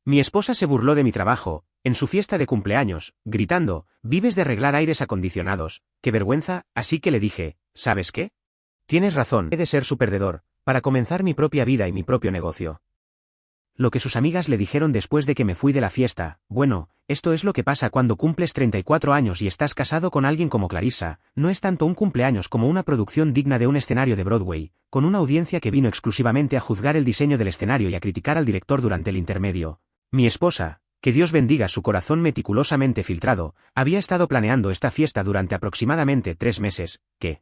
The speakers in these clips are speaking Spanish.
Mi esposa se burló de mi trabajo, en su fiesta de cumpleaños, gritando, «Vives de arreglar aires acondicionados, qué vergüenza», así que le dije, «¿Sabes qué? Tienes razón, he de ser su perdedor, para comenzar mi propia vida y mi propio negocio». Lo que sus amigas le dijeron después de que me fui de la fiesta, bueno, esto es lo que pasa cuando cumples 34 años y estás casado con alguien como Clarissa, no es tanto un cumpleaños como una producción digna de un escenario de Broadway, con una audiencia que vino exclusivamente a juzgar el diseño del escenario y a criticar al director durante el intermedio. Mi esposa, que Dios bendiga su corazón meticulosamente filtrado, había estado planeando esta fiesta durante aproximadamente 3 meses, que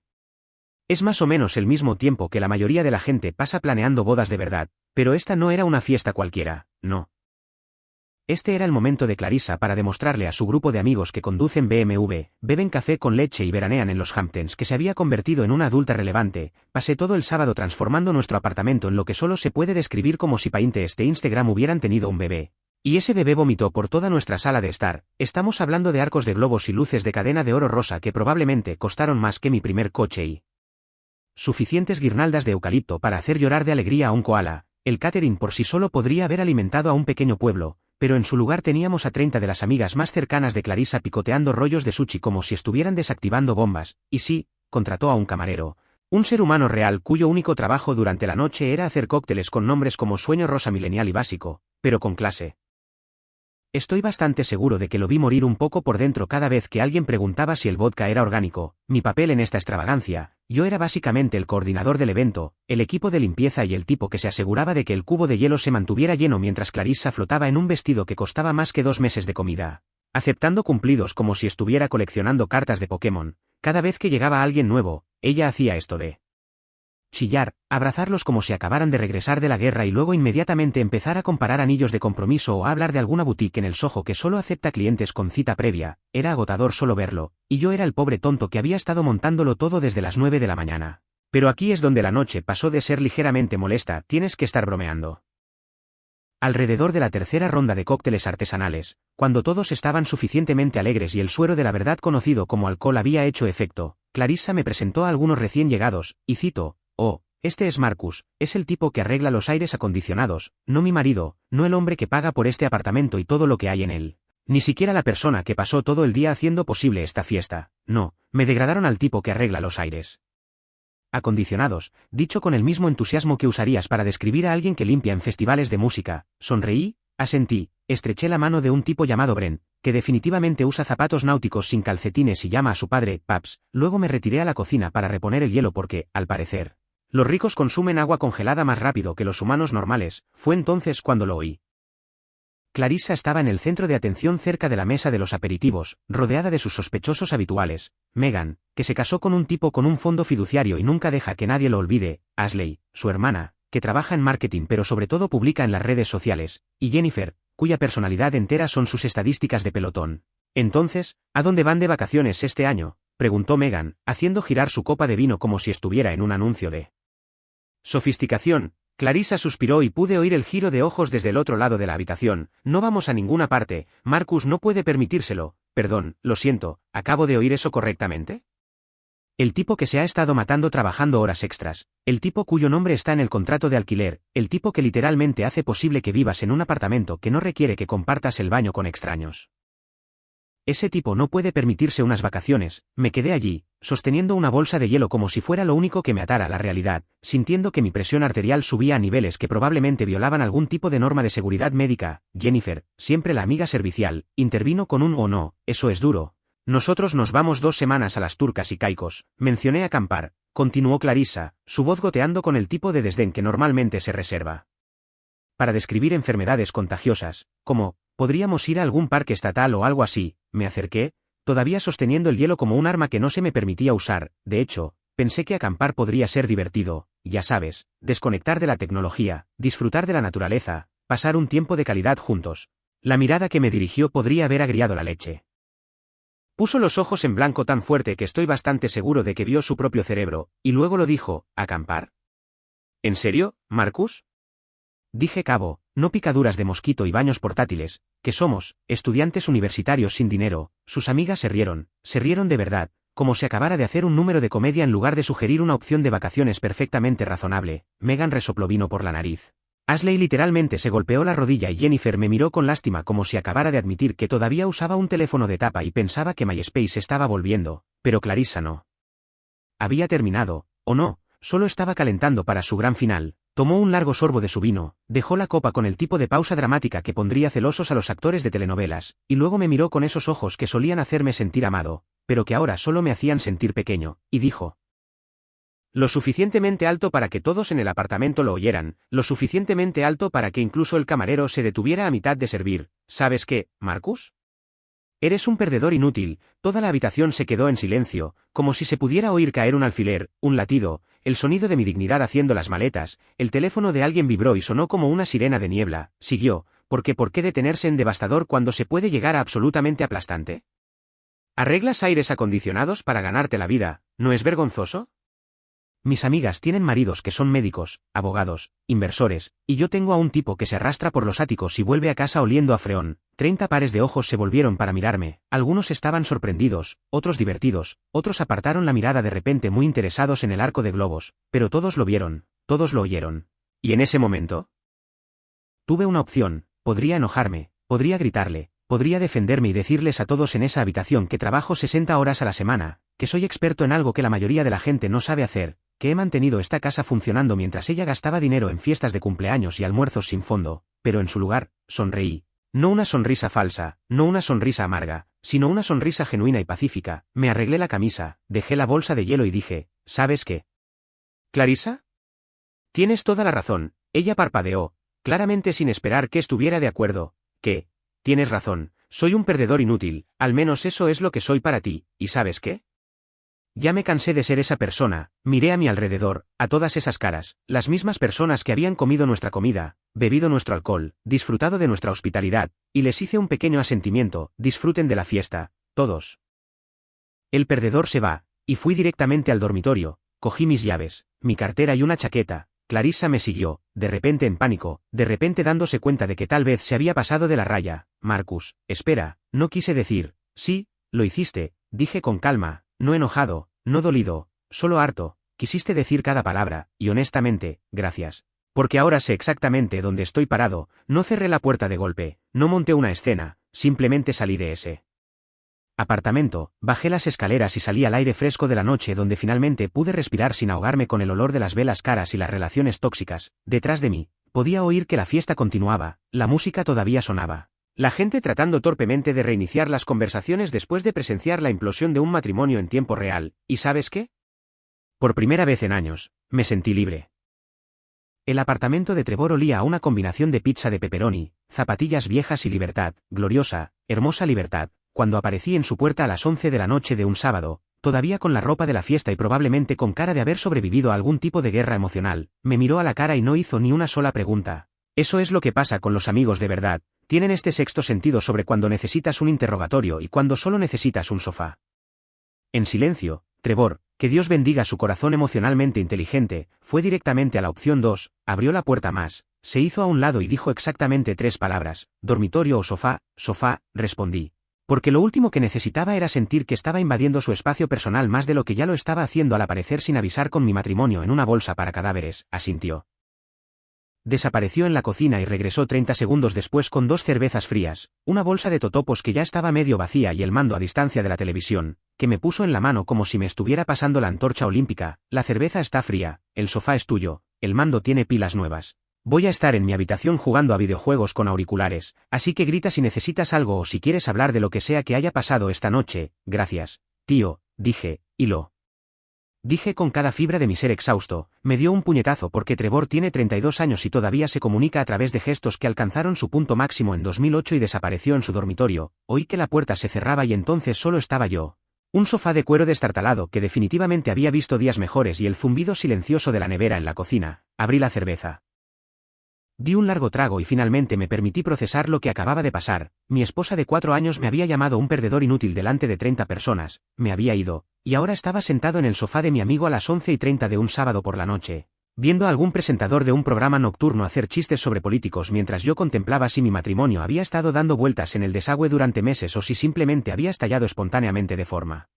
es más o menos el mismo tiempo que la mayoría de la gente pasa planeando bodas de verdad, pero esta no era una fiesta cualquiera, no. Este era el momento de Clarissa para demostrarle a su grupo de amigos que conducen BMW, beben café con leche y veranean en los Hamptons que se había convertido en una adulta relevante. Pasé todo el sábado transformando nuestro apartamento en lo que solo se puede describir como si Pinterest e Instagram hubieran tenido un bebé. Y ese bebé vomitó por toda nuestra sala de estar. Estamos hablando de arcos de globos y luces de cadena de oro rosa que probablemente costaron más que mi primer coche y suficientes guirnaldas de eucalipto para hacer llorar de alegría a un koala. El catering por sí solo podría haber alimentado a un pequeño pueblo, pero en su lugar teníamos a 30 de las amigas más cercanas de Clarissa picoteando rollos de sushi como si estuvieran desactivando bombas, y sí, contrató a un camarero, un ser humano real cuyo único trabajo durante la noche era hacer cócteles con nombres como Sueño Rosa Milenial y Básico, pero con clase. Estoy bastante seguro de que lo vi morir un poco por dentro cada vez que alguien preguntaba si el vodka era orgánico. Mi papel en esta extravagancia, yo era básicamente el coordinador del evento, el equipo de limpieza y el tipo que se aseguraba de que el cubo de hielo se mantuviera lleno mientras Clarissa flotaba en un vestido que costaba más que 2 meses de comida. Aceptando cumplidos como si estuviera coleccionando cartas de Pokémon, cada vez que llegaba alguien nuevo, ella hacía esto de chillar, abrazarlos como si acabaran de regresar de la guerra y luego inmediatamente empezar a comparar anillos de compromiso o a hablar de alguna boutique en el Soho que solo acepta clientes con cita previa. Era agotador solo verlo, y yo era el pobre tonto que había estado montándolo todo desde las 9 de la mañana. Pero aquí es donde la noche pasó de ser ligeramente molesta. Tienes que estar bromeando. Alrededor de la tercera ronda de cócteles artesanales, cuando todos estaban suficientemente alegres y el suero de la verdad conocido como alcohol había hecho efecto, Clarissa me presentó a algunos recién llegados, y cito, «Oh, este es Marcus, es el tipo que arregla los aires acondicionados, no mi marido, no el hombre que paga por este apartamento y todo lo que hay en él. Ni siquiera la persona que pasó todo el día haciendo posible esta fiesta. No, me degradaron al tipo que arregla los aires acondicionados», dicho con el mismo entusiasmo que usarías para describir a alguien que limpia en festivales de música. Sonreí, asentí, estreché la mano de un tipo llamado Bren, que definitivamente usa zapatos náuticos sin calcetines y llama a su padre, Paps. Luego me retiré a la cocina para reponer el hielo porque, al parecer, los ricos consumen agua congelada más rápido que los humanos normales. Fue entonces cuando lo oí. Clarissa estaba en el centro de atención cerca de la mesa de los aperitivos, rodeada de sus sospechosos habituales, Megan, que se casó con un tipo con un fondo fiduciario y nunca deja que nadie lo olvide, Ashley, su hermana, que trabaja en marketing pero sobre todo publica en las redes sociales, y Jennifer, cuya personalidad entera son sus estadísticas de pelotón. Entonces, ¿a dónde van de vacaciones este año?, preguntó Megan, haciendo girar su copa de vino como si estuviera en un anuncio de sofisticación. Clarissa suspiró y pude oír el giro de ojos desde el otro lado de la habitación. «No vamos a ninguna parte, Marcus no puede permitírselo». «Perdón, lo siento, ¿acabo de oír eso correctamente?» El tipo que se ha estado matando trabajando horas extras, el tipo cuyo nombre está en el contrato de alquiler, el tipo que literalmente hace posible que vivas en un apartamento que no requiere que compartas el baño con extraños. Ese tipo no puede permitirse unas vacaciones. Me quedé allí, sosteniendo una bolsa de hielo como si fuera lo único que me atara a la realidad, sintiendo que mi presión arterial subía a niveles que probablemente violaban algún tipo de norma de seguridad médica. Jennifer, siempre la amiga servicial, intervino con un «oh no, eso es duro. Nosotros nos vamos 2 semanas a las Turcas y Caicos». Mencioné acampar, continuó Clarissa, su voz goteando con el tipo de desdén que normalmente se reserva para describir enfermedades contagiosas, como «podríamos ir a algún parque estatal o algo así». Me acerqué, todavía sosteniendo el hielo como un arma que no se me permitía usar. De hecho, pensé que acampar podría ser divertido, ya sabes, desconectar de la tecnología, disfrutar de la naturaleza, pasar un tiempo de calidad juntos. La mirada que me dirigió podría haber agriado la leche. Puso los ojos en blanco tan fuerte que estoy bastante seguro de que vio su propio cerebro, y luego lo dijo: «¿Acampar? ¿En serio, Marcus?». Dije: «Cabo, no picaduras de mosquito y baños portátiles, que somos estudiantes universitarios sin dinero». Sus amigas se rieron de verdad, como si acabara de hacer un número de comedia en lugar de sugerir una opción de vacaciones perfectamente razonable. Megan resopló vino por la nariz. Ashley literalmente se golpeó la rodilla y Jennifer me miró con lástima como si acabara de admitir que todavía usaba un teléfono de tapa y pensaba que MySpace estaba volviendo, pero Clarissa no. Había terminado, o no, solo estaba calentando para su gran final. Tomó un largo sorbo de su vino, dejó la copa con el tipo de pausa dramática que pondría celosos a los actores de telenovelas, y luego me miró con esos ojos que solían hacerme sentir amado, pero que ahora solo me hacían sentir pequeño, y dijo: lo suficientemente alto para que todos en el apartamento lo oyeran, lo suficientemente alto para que incluso el camarero se detuviera a mitad de servir. ¿Sabes qué, Marcus? Eres un perdedor inútil. Toda la habitación se quedó en silencio, como si se pudiera oír caer un alfiler, un latido, el sonido de mi dignidad haciendo las maletas. El teléfono de alguien vibró y sonó como una sirena de niebla. Siguió, porque ¿por qué detenerse en devastador cuando se puede llegar a absolutamente aplastante? ¿Arreglas aires acondicionados para ganarte la vida? ¿No es vergonzoso? Mis amigas tienen maridos que son médicos, abogados, inversores, y yo tengo a un tipo que se arrastra por los áticos y vuelve a casa oliendo a freón. 30 pares de ojos se volvieron para mirarme, algunos estaban sorprendidos, otros divertidos, otros apartaron la mirada de repente muy interesados en el arco de globos, pero todos lo vieron, todos lo oyeron. ¿Y en ese momento? Tuve una opción: podría enojarme, podría gritarle, podría defenderme y decirles a todos en esa habitación que trabajo 60 horas a la semana, que soy experto en algo que la mayoría de la gente no sabe hacer, que he mantenido esta casa funcionando mientras ella gastaba dinero en fiestas de cumpleaños y almuerzos sin fondo, pero en su lugar, sonreí. No una sonrisa falsa, no una sonrisa amarga, sino una sonrisa genuina y pacífica. Me arreglé la camisa, dejé la bolsa de hielo y dije: ¿sabes qué, Clarissa? Tienes toda la razón. Ella parpadeó, claramente sin esperar que estuviera de acuerdo. ¿Qué? Tienes razón, soy un perdedor inútil, al menos eso es lo que soy para ti, ¿y sabes qué? Ya me cansé de ser esa persona. Miré a mi alrededor, a todas esas caras, las mismas personas que habían comido nuestra comida, bebido nuestro alcohol, disfrutado de nuestra hospitalidad, y les hice un pequeño asentimiento: disfruten de la fiesta, todos. El perdedor se va, y fui directamente al dormitorio, cogí mis llaves, mi cartera y una chaqueta. Clarissa me siguió, de repente en pánico, de repente dándose cuenta de que tal vez se había pasado de la raya. Marcus, espera, no quise decir. Sí, lo hiciste, dije con calma, no enojado, no dolido, solo harto. Quisiste decir cada palabra, y honestamente, gracias. Porque ahora sé exactamente dónde estoy parado. No cerré la puerta de golpe, no monté una escena, simplemente salí de ese apartamento, bajé las escaleras y salí al aire fresco de la noche, donde finalmente pude respirar sin ahogarme con el olor de las velas caras y las relaciones tóxicas. Detrás de mí, podía oír que la fiesta continuaba, la música todavía sonaba. La gente tratando torpemente de reiniciar las conversaciones después de presenciar la implosión de un matrimonio en tiempo real. ¿Y sabes qué? Por primera vez en años, me sentí libre. El apartamento de Trevor olía a una combinación de pizza de pepperoni, zapatillas viejas y libertad, gloriosa, hermosa libertad. Cuando aparecí en su puerta a las 11 de la noche de un sábado, todavía con la ropa de la fiesta y probablemente con cara de haber sobrevivido a algún tipo de guerra emocional, me miró a la cara y no hizo ni una sola pregunta. Eso es lo que pasa con los amigos de verdad, tienen este sexto sentido sobre cuando necesitas un interrogatorio y cuando solo necesitas un sofá. En silencio, Trevor, que Dios bendiga su corazón emocionalmente inteligente, fue directamente a la opción 2, abrió la puerta más, se hizo a un lado y dijo exactamente 3 palabras: dormitorio o sofá. Sofá, respondí. Porque lo último que necesitaba era sentir que estaba invadiendo su espacio personal más de lo que ya lo estaba haciendo al aparecer sin avisar con mi matrimonio en una bolsa para cadáveres, asintió. Desapareció en la cocina y regresó 30 segundos después con 2 cervezas frías, una bolsa de totopos que ya estaba medio vacía y el mando a distancia de la televisión, que me puso en la mano como si me estuviera pasando la antorcha olímpica. La cerveza está fría, el sofá es tuyo, el mando tiene pilas nuevas. Voy a estar en mi habitación jugando a videojuegos con auriculares, así que grita si necesitas algo o si quieres hablar de lo que sea que haya pasado esta noche. Gracias, tío, dije, y lo dije con cada fibra de mi ser exhausto. Me dio un puñetazo porque Trevor tiene 32 años y todavía se comunica a través de gestos que alcanzaron su punto máximo en 2008 y desapareció en su dormitorio. Oí que la puerta se cerraba y entonces solo estaba yo. Un sofá de cuero destartalado que definitivamente había visto días mejores y el zumbido silencioso de la nevera en la cocina. Abrí la cerveza. Di un largo trago y finalmente me permití procesar lo que acababa de pasar. Mi esposa de 4 años me había llamado un perdedor inútil delante de 30 personas, me había ido, y ahora estaba sentado en el sofá de mi amigo a las 11:30 de un sábado por la noche, viendo a algún presentador de un programa nocturno hacer chistes sobre políticos mientras yo contemplaba si mi matrimonio había estado dando vueltas en el desagüe durante meses o si simplemente había estallado espontáneamente de forma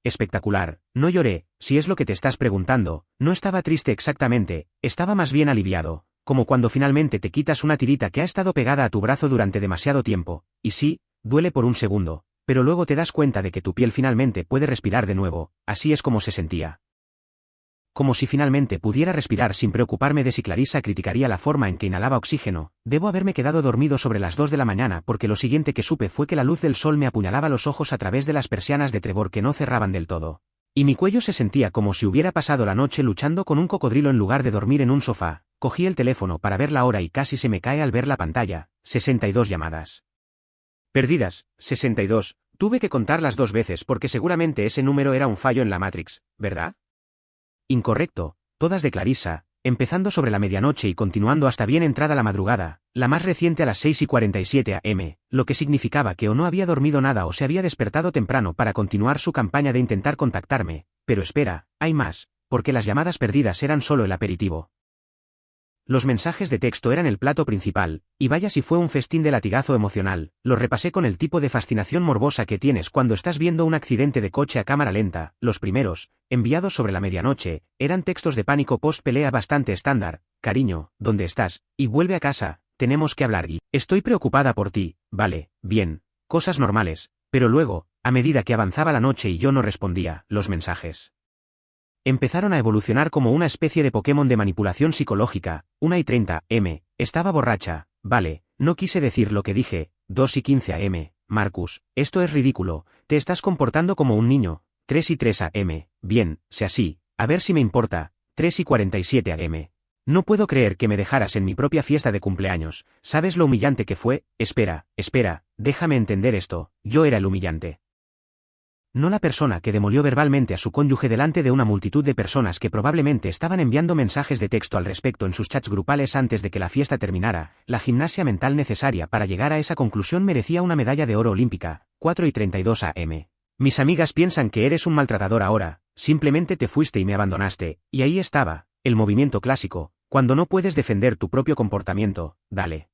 espectacular. No lloré, si es lo que te estás preguntando, no estaba triste exactamente, estaba más bien aliviado. como cuando finalmente te quitas una tirita que ha estado pegada a tu brazo durante demasiado tiempo, y sí, duele por un segundo, pero luego te das cuenta de que tu piel finalmente puede respirar de nuevo, así es como se sentía. Como si finalmente pudiera respirar sin preocuparme de si Clarissa criticaría la forma en que inhalaba oxígeno. Debo haberme quedado dormido sobre las 2 de la mañana porque lo siguiente que supe fue que la luz del sol me apuñalaba los ojos a través de las persianas de Trevor que no cerraban del todo. Y mi cuello se sentía como si hubiera pasado la noche luchando con un cocodrilo en lugar de dormir en un sofá. Cogí el teléfono para ver la hora y casi se me cae al ver la pantalla. 62 llamadas perdidas, 62. Tuve que contarlas 2 veces porque seguramente ese número era un fallo en la Matrix, ¿verdad? Incorrecto, todas de Clarissa, empezando sobre la medianoche y continuando hasta bien entrada la madrugada, la más reciente a las 6:47 am, lo que significaba que o no había dormido nada o se había despertado temprano para continuar su campaña de intentar contactarme, pero espera, hay más, porque las llamadas perdidas eran solo el aperitivo. Los mensajes de texto eran el plato principal, y vaya si fue un festín de latigazo emocional. Los repasé con el tipo de fascinación morbosa que tienes cuando estás viendo un accidente de coche a cámara lenta. Los primeros, enviados sobre la medianoche, eran textos de pánico post-pelea bastante estándar. Cariño, ¿dónde estás? Y vuelve a casa, tenemos que hablar y... Estoy preocupada por ti, vale, bien, cosas normales, pero luego, a medida que avanzaba la noche y yo no respondía, los mensajes empezaron a evolucionar como una especie de Pokémon de manipulación psicológica. 1:30 am, estaba borracha, vale, no quise decir lo que dije. 2:15 am, Marcus, esto es ridículo, te estás comportando como un niño. 3:03 am, bien, sé así, a ver si me importa. 3:47 am. No puedo creer que me dejaras en mi propia fiesta de cumpleaños, ¿sabes lo humillante que fue? Espera, déjame entender esto, yo era el humillante. No la persona que demolió verbalmente a su cónyuge delante de una multitud de personas que probablemente estaban enviando mensajes de texto al respecto en sus chats grupales antes de que la fiesta terminara. La gimnasia mental necesaria para llegar a esa conclusión merecía una medalla de oro olímpica. 4:32 am. Mis amigas piensan que eres un maltratador ahora, simplemente te fuiste y me abandonaste, y ahí estaba, el movimiento clásico, cuando no puedes defender tu propio comportamiento, dale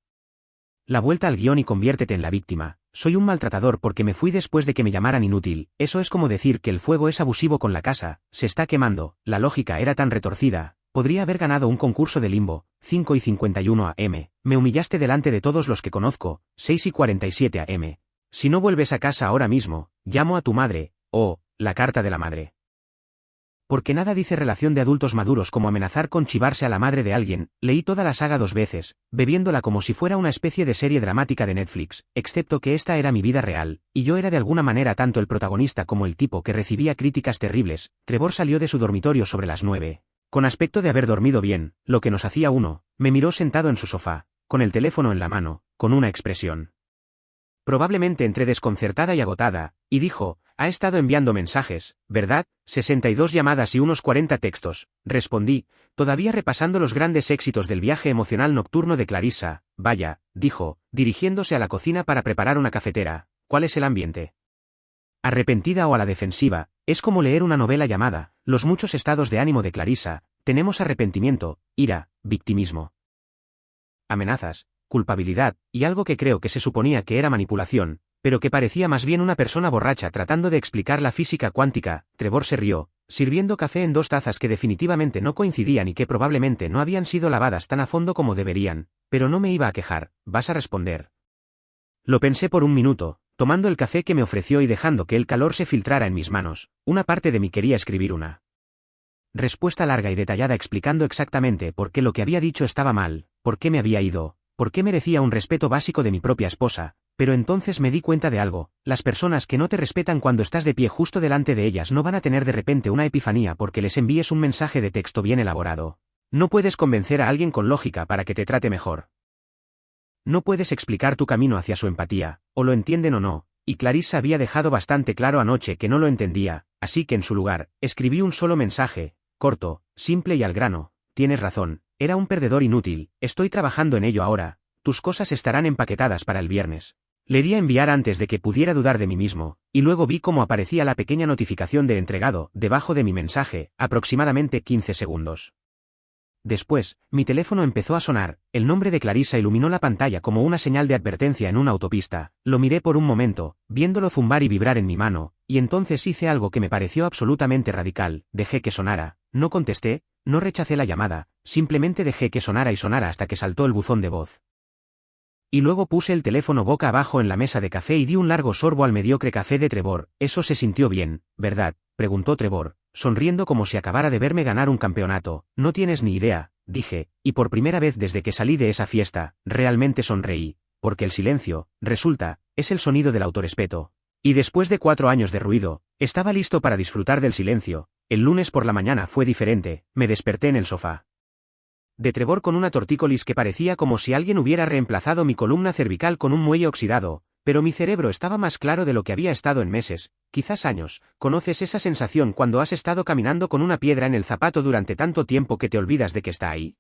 la vuelta al guión y conviértete en la víctima. Soy un maltratador porque me fui después de que me llamaran inútil. Eso es como decir que el fuego es abusivo con la casa, se está quemando. La lógica era tan retorcida. Podría haber ganado un concurso de limbo. 5:51 am. Me humillaste delante de todos los que conozco. 6:47 am. Si no vuelves a casa ahora mismo, llamo a tu madre. La carta de la madre. Porque nada dice relación de adultos maduros como amenazar con chivarse a la madre de alguien. Leí toda la saga 2 veces, bebiéndola como si fuera una especie de serie dramática de Netflix, excepto que esta era mi vida real, y yo era de alguna manera tanto el protagonista como el tipo que recibía críticas terribles. Trevor salió de su dormitorio sobre las 9. Con aspecto de haber dormido bien, lo que nos hacía uno, me miró sentado en su sofá, con el teléfono en la mano, con una expresión probablemente entre desconcertada y agotada, y dijo, ha estado enviando mensajes, ¿verdad? 62 llamadas y unos 40 textos, respondí, todavía repasando los grandes éxitos del viaje emocional nocturno de Clarissa. Vaya, dijo, dirigiéndose a la cocina para preparar una cafetera, ¿cuál es el ambiente? Arrepentida o a la defensiva, es como leer una novela llamada, Los muchos estados de ánimo de Clarissa. Tenemos arrepentimiento, ira, victimismo, amenazas, culpabilidad, y algo que creo que se suponía que era manipulación, pero que parecía más bien una persona borracha tratando de explicar la física cuántica. Trevor se rió, sirviendo café en 2 tazas que definitivamente no coincidían y que probablemente no habían sido lavadas tan a fondo como deberían, pero no me iba a quejar. ¿Vas a responder? Lo pensé por un minuto, tomando el café que me ofreció y dejando que el calor se filtrara en mis manos. Una parte de mí quería escribir una respuesta larga y detallada explicando exactamente por qué lo que había dicho estaba mal, por qué me había ido, por qué merecía un respeto básico de mi propia esposa, pero entonces me di cuenta de algo. Las personas que no te respetan cuando estás de pie justo delante de ellas no van a tener de repente una epifanía porque les envíes un mensaje de texto bien elaborado. No puedes convencer a alguien con lógica para que te trate mejor. No puedes explicar tu camino hacia su empatía, o lo entienden o no, y Clarissa había dejado bastante claro anoche que no lo entendía, así que en su lugar, escribí un solo mensaje, corto, simple y al grano. Tienes razón, era un perdedor inútil, estoy trabajando en ello ahora, tus cosas estarán empaquetadas para el viernes. Le di a enviar antes de que pudiera dudar de mí mismo, y luego vi cómo aparecía la pequeña notificación de entregado, debajo de mi mensaje, aproximadamente 15 segundos. Después, mi teléfono empezó a sonar, el nombre de Clarissa iluminó la pantalla como una señal de advertencia en una autopista. Lo miré por un momento, viéndolo zumbar y vibrar en mi mano, y entonces hice algo que me pareció absolutamente radical, dejé que sonara, no contesté, no rechacé la llamada, simplemente dejé que sonara y sonara hasta que saltó el buzón de voz. Y luego puse el teléfono boca abajo en la mesa de café y di un largo sorbo al mediocre café de Trevor. Eso se sintió bien, ¿verdad?, preguntó Trevor, sonriendo como si acabara de verme ganar un campeonato. No tienes ni idea, dije, y por primera vez desde que salí de esa fiesta, realmente sonreí, porque el silencio, resulta, es el sonido del autorrespeto. Y después de 4 años de ruido, estaba listo para disfrutar del silencio. El lunes por la mañana fue diferente, me desperté en el sofá de Trevor con una tortícolis que parecía como si alguien hubiera reemplazado mi columna cervical con un muelle oxidado, pero mi cerebro estaba más claro de lo que había estado en meses, quizás años. ¿Conoces esa sensación cuando has estado caminando con una piedra en el zapato durante tanto tiempo que te olvidas de que está ahí?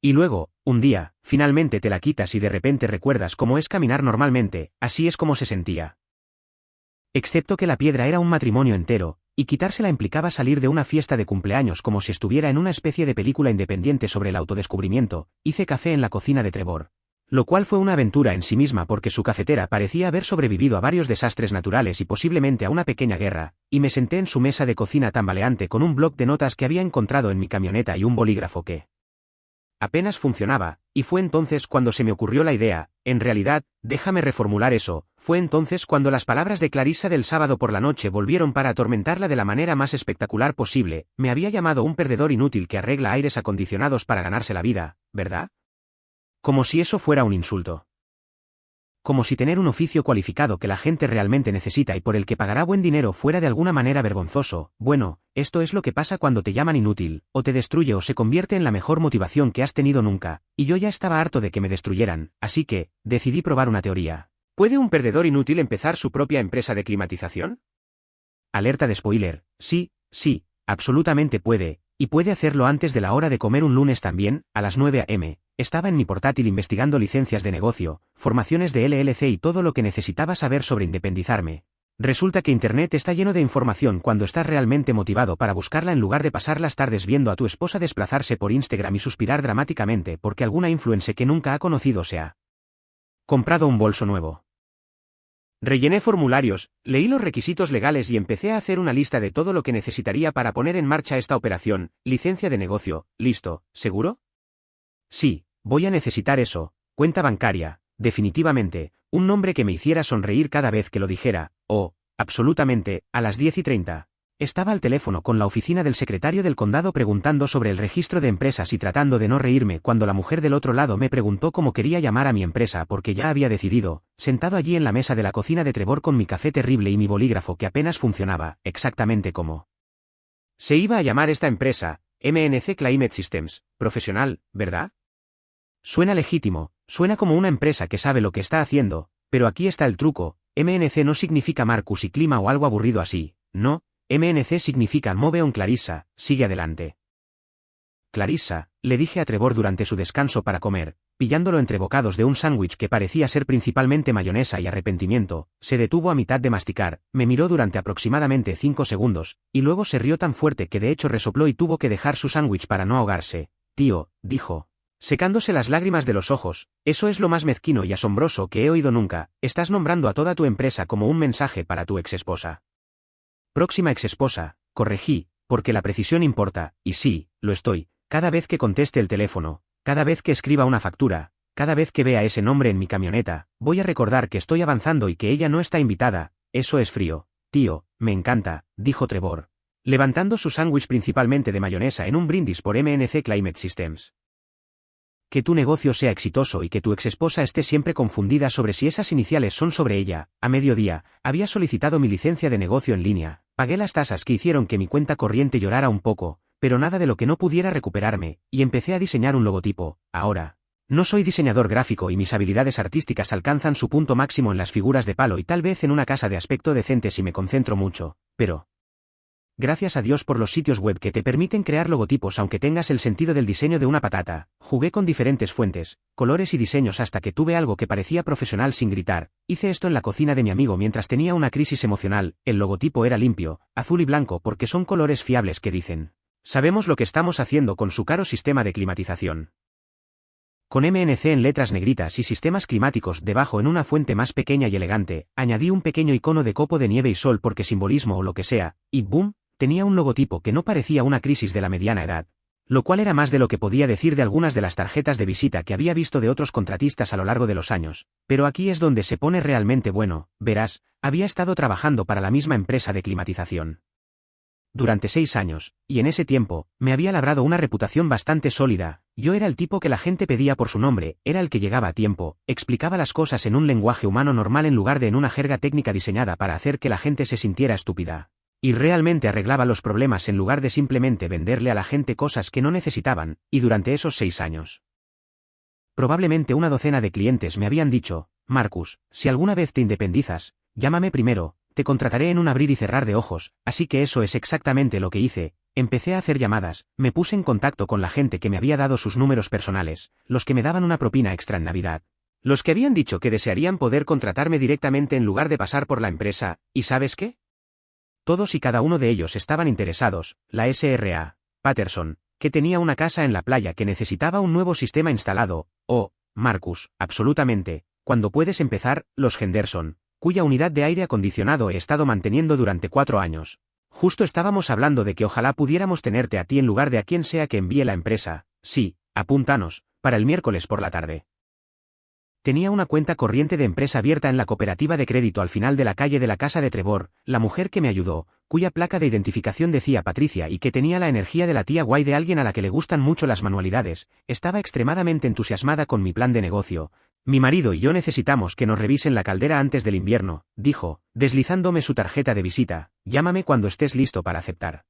Y luego, un día, finalmente te la quitas y de repente recuerdas cómo es caminar normalmente. Así es como se sentía. Excepto que la piedra era un matrimonio entero, y quitársela implicaba salir de una fiesta de cumpleaños como si estuviera en una especie de película independiente sobre el autodescubrimiento. Hice café en la cocina de Trevor, lo cual fue una aventura en sí misma porque su cafetera parecía haber sobrevivido a varios desastres naturales y posiblemente a una pequeña guerra, y me senté en su mesa de cocina tambaleante con un bloc de notas que había encontrado en mi camioneta y un bolígrafo que apenas funcionaba, y fue entonces cuando se me ocurrió la idea. En realidad, déjame reformular eso, fue entonces cuando las palabras de Clarissa del sábado por la noche volvieron para atormentarla de la manera más espectacular posible. Me había llamado un perdedor inútil que arregla aires acondicionados para ganarse la vida, ¿verdad? Como si eso fuera un insulto. Como si tener un oficio cualificado que la gente realmente necesita y por el que pagará buen dinero fuera de alguna manera vergonzoso. Bueno, esto es lo que pasa cuando te llaman inútil, o te destruye o se convierte en la mejor motivación que has tenido nunca, y yo ya estaba harto de que me destruyeran, así que, decidí probar una teoría. ¿Puede un perdedor inútil empezar su propia empresa de climatización? Alerta de spoiler, sí, absolutamente puede, y puede hacerlo antes de la hora de comer un lunes también, a las 9 a.m. Estaba en mi portátil investigando licencias de negocio, formaciones de LLC y todo lo que necesitaba saber sobre independizarme. Resulta que Internet está lleno de información cuando estás realmente motivado para buscarla en lugar de pasar las tardes viendo a tu esposa desplazarse por Instagram y suspirar dramáticamente porque alguna influencer que nunca ha conocido se ha comprado un bolso nuevo. Rellené formularios, leí los requisitos legales y empecé a hacer una lista de todo lo que necesitaría para poner en marcha esta operación. Licencia de negocio, listo, ¿seguro? Sí, voy a necesitar eso, cuenta bancaria, definitivamente, un nombre que me hiciera sonreír cada vez que lo dijera. Absolutamente, a las 10:30. Estaba al teléfono con la oficina del secretario del condado preguntando sobre el registro de empresas y tratando de no reírme cuando la mujer del otro lado me preguntó cómo quería llamar a mi empresa porque ya había decidido, sentado allí en la mesa de la cocina de Trevor con mi café terrible y mi bolígrafo que apenas funcionaba, exactamente como se iba a llamar esta empresa, MNC Climate Systems, profesional, ¿verdad? Suena legítimo, suena como una empresa que sabe lo que está haciendo, pero aquí está el truco. MNC no significa Marcus y Clima o algo aburrido así, no. MNC significa Move on Clarissa, sigue adelante. Clarissa, le dije a Trevor durante su descanso para comer, pillándolo entre bocados de un sándwich que parecía ser principalmente mayonesa y arrepentimiento. Se detuvo a mitad de masticar, me miró durante aproximadamente 5 segundos, y luego se rió tan fuerte que de hecho resopló y tuvo que dejar su sándwich para no ahogarse. Tío, dijo, secándose las lágrimas de los ojos, eso es lo más mezquino y asombroso que he oído nunca. Estás nombrando a toda tu empresa como un mensaje para tu exesposa. Próxima exesposa, corregí, porque la precisión importa, y sí, lo estoy, cada vez que conteste el teléfono, cada vez que escriba una factura, cada vez que vea ese nombre en mi camioneta, voy a recordar que estoy avanzando y que ella no está invitada. Eso es frío, tío, me encanta, dijo Trevor, levantando su sándwich principalmente de mayonesa en un brindis por MNC Climate Systems. Que tu negocio sea exitoso y que tu exesposa esté siempre confundida sobre si esas iniciales son sobre ella. A mediodía, había solicitado mi licencia de negocio en línea, pagué las tasas que hicieron que mi cuenta corriente llorara un poco, pero nada de lo que no pudiera recuperarme, y empecé a diseñar un logotipo. Ahora, no soy diseñador gráfico y mis habilidades artísticas alcanzan su punto máximo en las figuras de palo y tal vez en una casa de aspecto decente si me concentro mucho, pero gracias a Dios por los sitios web que te permiten crear logotipos aunque tengas el sentido del diseño de una patata. Jugué con diferentes fuentes, colores y diseños hasta que tuve algo que parecía profesional sin gritar. Hice esto en la cocina de mi amigo mientras tenía una crisis emocional. El logotipo era limpio, azul y blanco porque son colores fiables que dicen: sabemos lo que estamos haciendo con su caro sistema de climatización. Con MNC en letras negritas y sistemas climáticos debajo en una fuente más pequeña y elegante, añadí un pequeño icono de copo de nieve y sol porque simbolismo o lo que sea, y boom, tenía un logotipo que no parecía una crisis de la mediana edad. Lo cual era más de lo que podía decir de algunas de las tarjetas de visita que había visto de otros contratistas a lo largo de los años. Pero aquí es donde se pone realmente bueno, verás, había estado trabajando para la misma empresa de climatización durante 6 años, y en ese tiempo, me había labrado una reputación bastante sólida. Yo era el tipo que la gente pedía por su nombre, era el que llegaba a tiempo, explicaba las cosas en un lenguaje humano normal en lugar de en una jerga técnica diseñada para hacer que la gente se sintiera estúpida. Y realmente arreglaba los problemas en lugar de simplemente venderle a la gente cosas que no necesitaban, y durante esos 6 años. Probablemente una docena de clientes me habían dicho, Marcus, si alguna vez te independizas, llámame primero, te contrataré en un abrir y cerrar de ojos, así que eso es exactamente lo que hice. Empecé a hacer llamadas, me puse en contacto con la gente que me había dado sus números personales, los que me daban una propina extra en Navidad, los que habían dicho que desearían poder contratarme directamente en lugar de pasar por la empresa, ¿y sabes qué? Todos y cada uno de ellos estaban interesados. La SRA, Patterson, que tenía una casa en la playa que necesitaba un nuevo sistema instalado, o, Marcus, absolutamente, cuando puedes empezar, los Henderson, cuya unidad de aire acondicionado he estado manteniendo durante 4 años. Justo estábamos hablando de que ojalá pudiéramos tenerte a ti en lugar de a quien sea que envíe la empresa, sí, apúntanos, para el miércoles por la tarde. Tenía una cuenta corriente de empresa abierta en la cooperativa de crédito al final de la calle de la casa de Trevor, la mujer que me ayudó, cuya placa de identificación decía Patricia y que tenía la energía de la tía guay de alguien a la que le gustan mucho las manualidades, estaba extremadamente entusiasmada con mi plan de negocio. Mi marido y yo necesitamos que nos revisen la caldera antes del invierno, dijo, deslizándome su tarjeta de visita, llámame cuando estés listo para aceptar.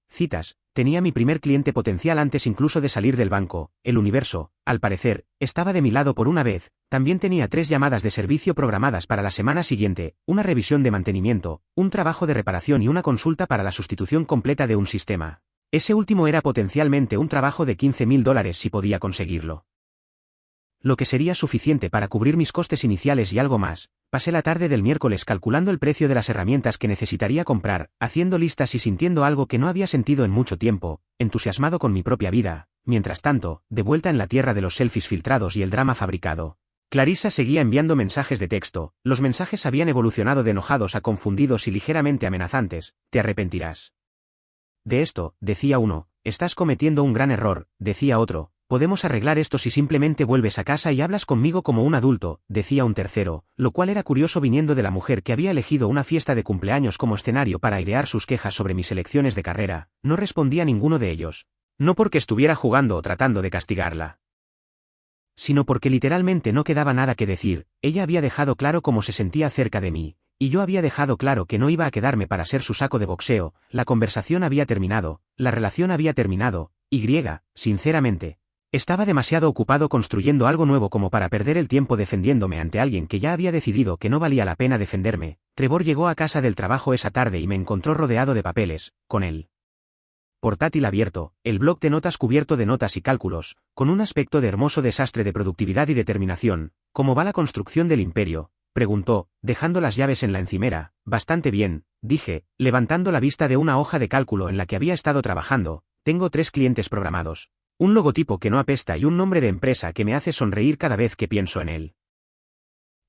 Citas, tenía mi primer cliente potencial antes incluso de salir del banco, el universo, al parecer, estaba de mi lado por una vez, también tenía 3 llamadas de servicio programadas para la semana siguiente, una revisión de mantenimiento, un trabajo de reparación y una consulta para la sustitución completa de un sistema. Ese último era potencialmente un trabajo de $15,000 si podía conseguirlo. Lo que sería suficiente para cubrir mis costes iniciales y algo más. Pasé la tarde del miércoles calculando el precio de las herramientas que necesitaría comprar, haciendo listas y sintiendo algo que no había sentido en mucho tiempo, entusiasmado con mi propia vida. Mientras tanto, de vuelta en la tierra de los selfies filtrados y el drama fabricado, Clarissa seguía enviando mensajes de texto. Los mensajes habían evolucionado de enojados a confundidos y ligeramente amenazantes. Te arrepentirás de esto, decía uno. Estás cometiendo un gran error, decía otro. Podemos arreglar esto si simplemente vuelves a casa y hablas conmigo como un adulto, decía un tercero, lo cual era curioso viniendo de la mujer que había elegido una fiesta de cumpleaños como escenario para airear sus quejas sobre mis elecciones de carrera. No respondía ninguno de ellos. No porque estuviera jugando o tratando de castigarla, sino porque literalmente no quedaba nada que decir. Ella había dejado claro cómo se sentía cerca de mí, y yo había dejado claro que no iba a quedarme para ser su saco de boxeo. La conversación había terminado, la relación había terminado, sinceramente, estaba demasiado ocupado construyendo algo nuevo como para perder el tiempo defendiéndome ante alguien que ya había decidido que no valía la pena defenderme. Trevor llegó a casa del trabajo esa tarde y me encontró rodeado de papeles, con él portátil abierto, el bloc de notas cubierto de notas y cálculos, con un aspecto de hermoso desastre de productividad y determinación. ¿Cómo va la construcción del imperio?, preguntó, dejando las llaves en la encimera. Bastante bien, dije, levantando la vista de una hoja de cálculo en la que había estado trabajando. Tengo 3 clientes programados, un logotipo que no apesta y un nombre de empresa que me hace sonreír cada vez que pienso en él.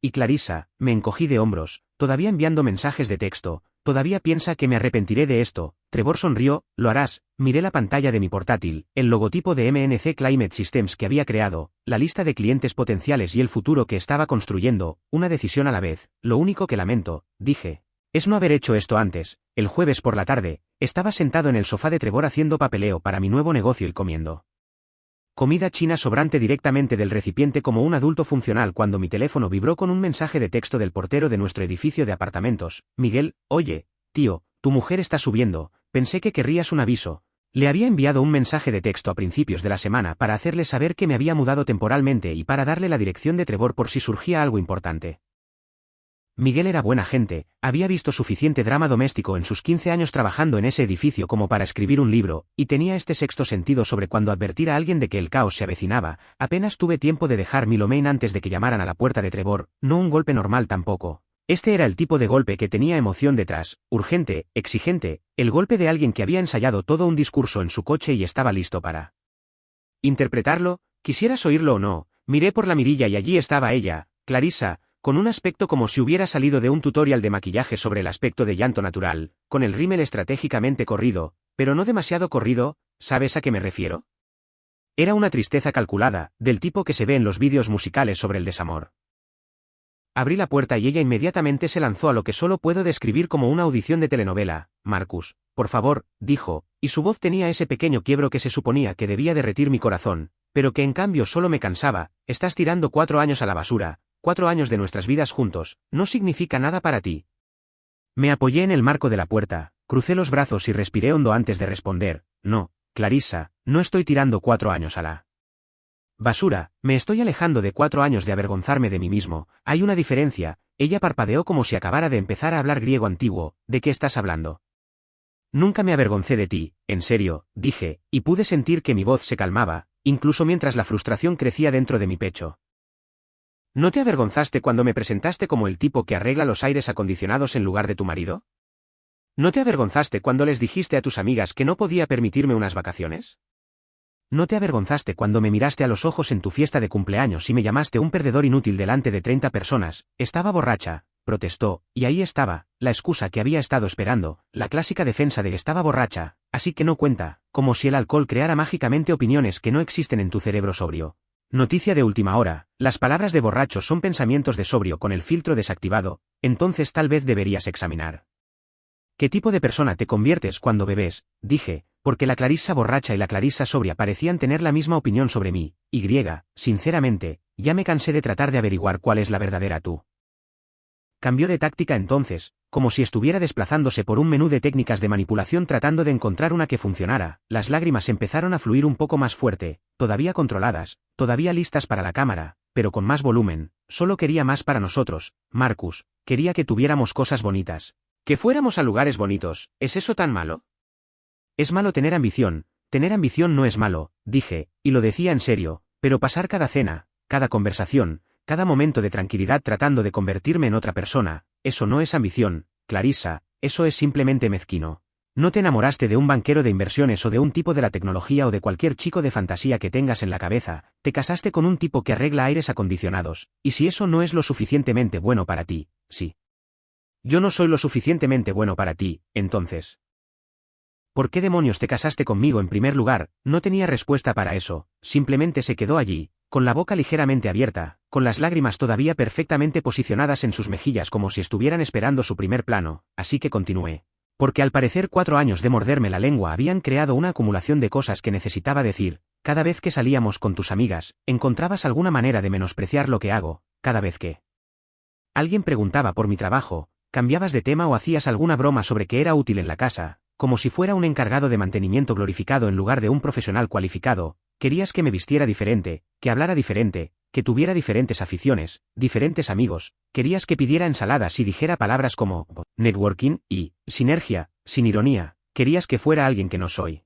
Y Clarissa, me encogí de hombros, todavía enviando mensajes de texto. ¿Todavía piensa que me arrepentiré de esto? Trevor sonrió. Lo harás. Miré la pantalla de mi portátil, el logotipo de MNC Climate Systems que había creado, la lista de clientes potenciales y el futuro que estaba construyendo, una decisión a la vez. Lo único que lamento, dije, es no haber hecho esto antes. El jueves por la tarde, estaba sentado en el sofá de Trevor haciendo papeleo para mi nuevo negocio y comiendo comida china sobrante directamente del recipiente como un adulto funcional cuando mi teléfono vibró con un mensaje de texto del portero de nuestro edificio de apartamentos. Miguel, oye, tío, tu mujer está subiendo, pensé que querrías un aviso. Le había enviado un mensaje de texto a principios de la semana para hacerle saber que me había mudado temporalmente y para darle la dirección de Trevor por si surgía algo importante. Miguel era buena gente, había visto suficiente drama doméstico en sus 15 años trabajando en ese edificio como para escribir un libro, y tenía este sexto sentido sobre cuándo advertir a alguien de que el caos se avecinaba. Apenas tuve tiempo de dejar mi Lomain antes de que llamaran a la puerta de Trevor, no un golpe normal tampoco. Este era el tipo de golpe que tenía emoción detrás, urgente, exigente, el golpe de alguien que había ensayado todo un discurso en su coche y estaba listo para interpretarlo. Quisieras oírlo o no, miré por la mirilla y allí estaba ella, Clarissa, con un aspecto como si hubiera salido de un tutorial de maquillaje sobre el aspecto de llanto natural, con el rímel estratégicamente corrido, pero no demasiado corrido. ¿sabes a qué me refiero? Era una tristeza calculada, del tipo que se ve en los vídeos musicales sobre el desamor. Abrí la puerta y ella inmediatamente se lanzó a lo que solo puedo describir como una audición de telenovela. Marcus, por favor, dijo, y su voz tenía ese pequeño quiebro que se suponía que debía derretir mi corazón, pero que en cambio solo me cansaba. Estás tirando 4 años a la basura, 4 años de nuestras vidas juntos, no significa nada para ti. Me apoyé en el marco de la puerta, crucé los brazos y respiré hondo antes de responder. No, Clarissa, no estoy tirando 4 años a la basura, me estoy alejando de 4 años de avergonzarme de mí mismo. Hay una diferencia. Ella parpadeó como si acabara de empezar a hablar griego antiguo. ¿De qué estás hablando? Nunca me avergoncé de ti, en serio, dije, y pude sentir que mi voz se calmaba, incluso mientras la frustración crecía dentro de mi pecho. ¿No te avergonzaste cuando me presentaste como el tipo que arregla los aires acondicionados en lugar de tu marido? ¿No te avergonzaste cuando les dijiste a tus amigas que no podía permitirme unas vacaciones? ¿No te avergonzaste cuando me miraste a los ojos en tu fiesta de cumpleaños y me llamaste un perdedor inútil delante de 30 personas? Estaba borracha, protestó, y ahí estaba, la excusa que había estado esperando, la clásica defensa de estaba borracha, así que no cuenta, como si el alcohol creara mágicamente opiniones que no existen en tu cerebro sobrio. Noticia de última hora, las palabras de borracho son pensamientos de sobrio con el filtro desactivado, entonces tal vez deberías examinar. ¿Qué tipo de persona te conviertes cuando bebes? Dije, porque la Clarissa borracha y la Clarissa sobria parecían tener la misma opinión sobre mí, y sinceramente, ya me cansé de tratar de averiguar cuál es la verdadera tú. Cambió de táctica entonces, como si estuviera desplazándose por un menú de técnicas de manipulación tratando de encontrar una que funcionara. Las lágrimas empezaron a fluir un poco más fuerte, todavía controladas, todavía listas para la cámara, pero con más volumen. Solo quería más para nosotros, Marcus, quería que tuviéramos cosas bonitas. Que fuéramos a lugares bonitos, ¿es eso tan malo? Es malo tener ambición no es malo, dije, y lo decía en serio, pero pasar cada cena, cada conversación, cada momento de tranquilidad tratando de convertirme en otra persona, eso no es ambición, Clarissa, eso es simplemente mezquino. No te enamoraste de un banquero de inversiones o de un tipo de la tecnología o de cualquier chico de fantasía que tengas en la cabeza, te casaste con un tipo que arregla aires acondicionados, y si eso no es lo suficientemente bueno para ti, sí. Yo no soy lo suficientemente bueno para ti, entonces. ¿Por qué demonios te casaste conmigo en primer lugar? No tenía respuesta para eso, simplemente se quedó allí, con la boca ligeramente abierta, con las lágrimas todavía perfectamente posicionadas en sus mejillas como si estuvieran esperando su primer plano, así que continué. Porque al parecer 4 años de morderme la lengua habían creado una acumulación de cosas que necesitaba decir. Cada vez que salíamos con tus amigas, encontrabas alguna manera de menospreciar lo que hago, cada vez que alguien preguntaba por mi trabajo, cambiabas de tema o hacías alguna broma sobre que era útil en la casa, como si fuera un encargado de mantenimiento glorificado en lugar de un profesional cualificado. Querías que me vistiera diferente, que hablara diferente, que tuviera diferentes aficiones, diferentes amigos, querías que pidiera ensaladas y dijera palabras como networking y sinergia, sin ironía, querías que fuera alguien que no soy.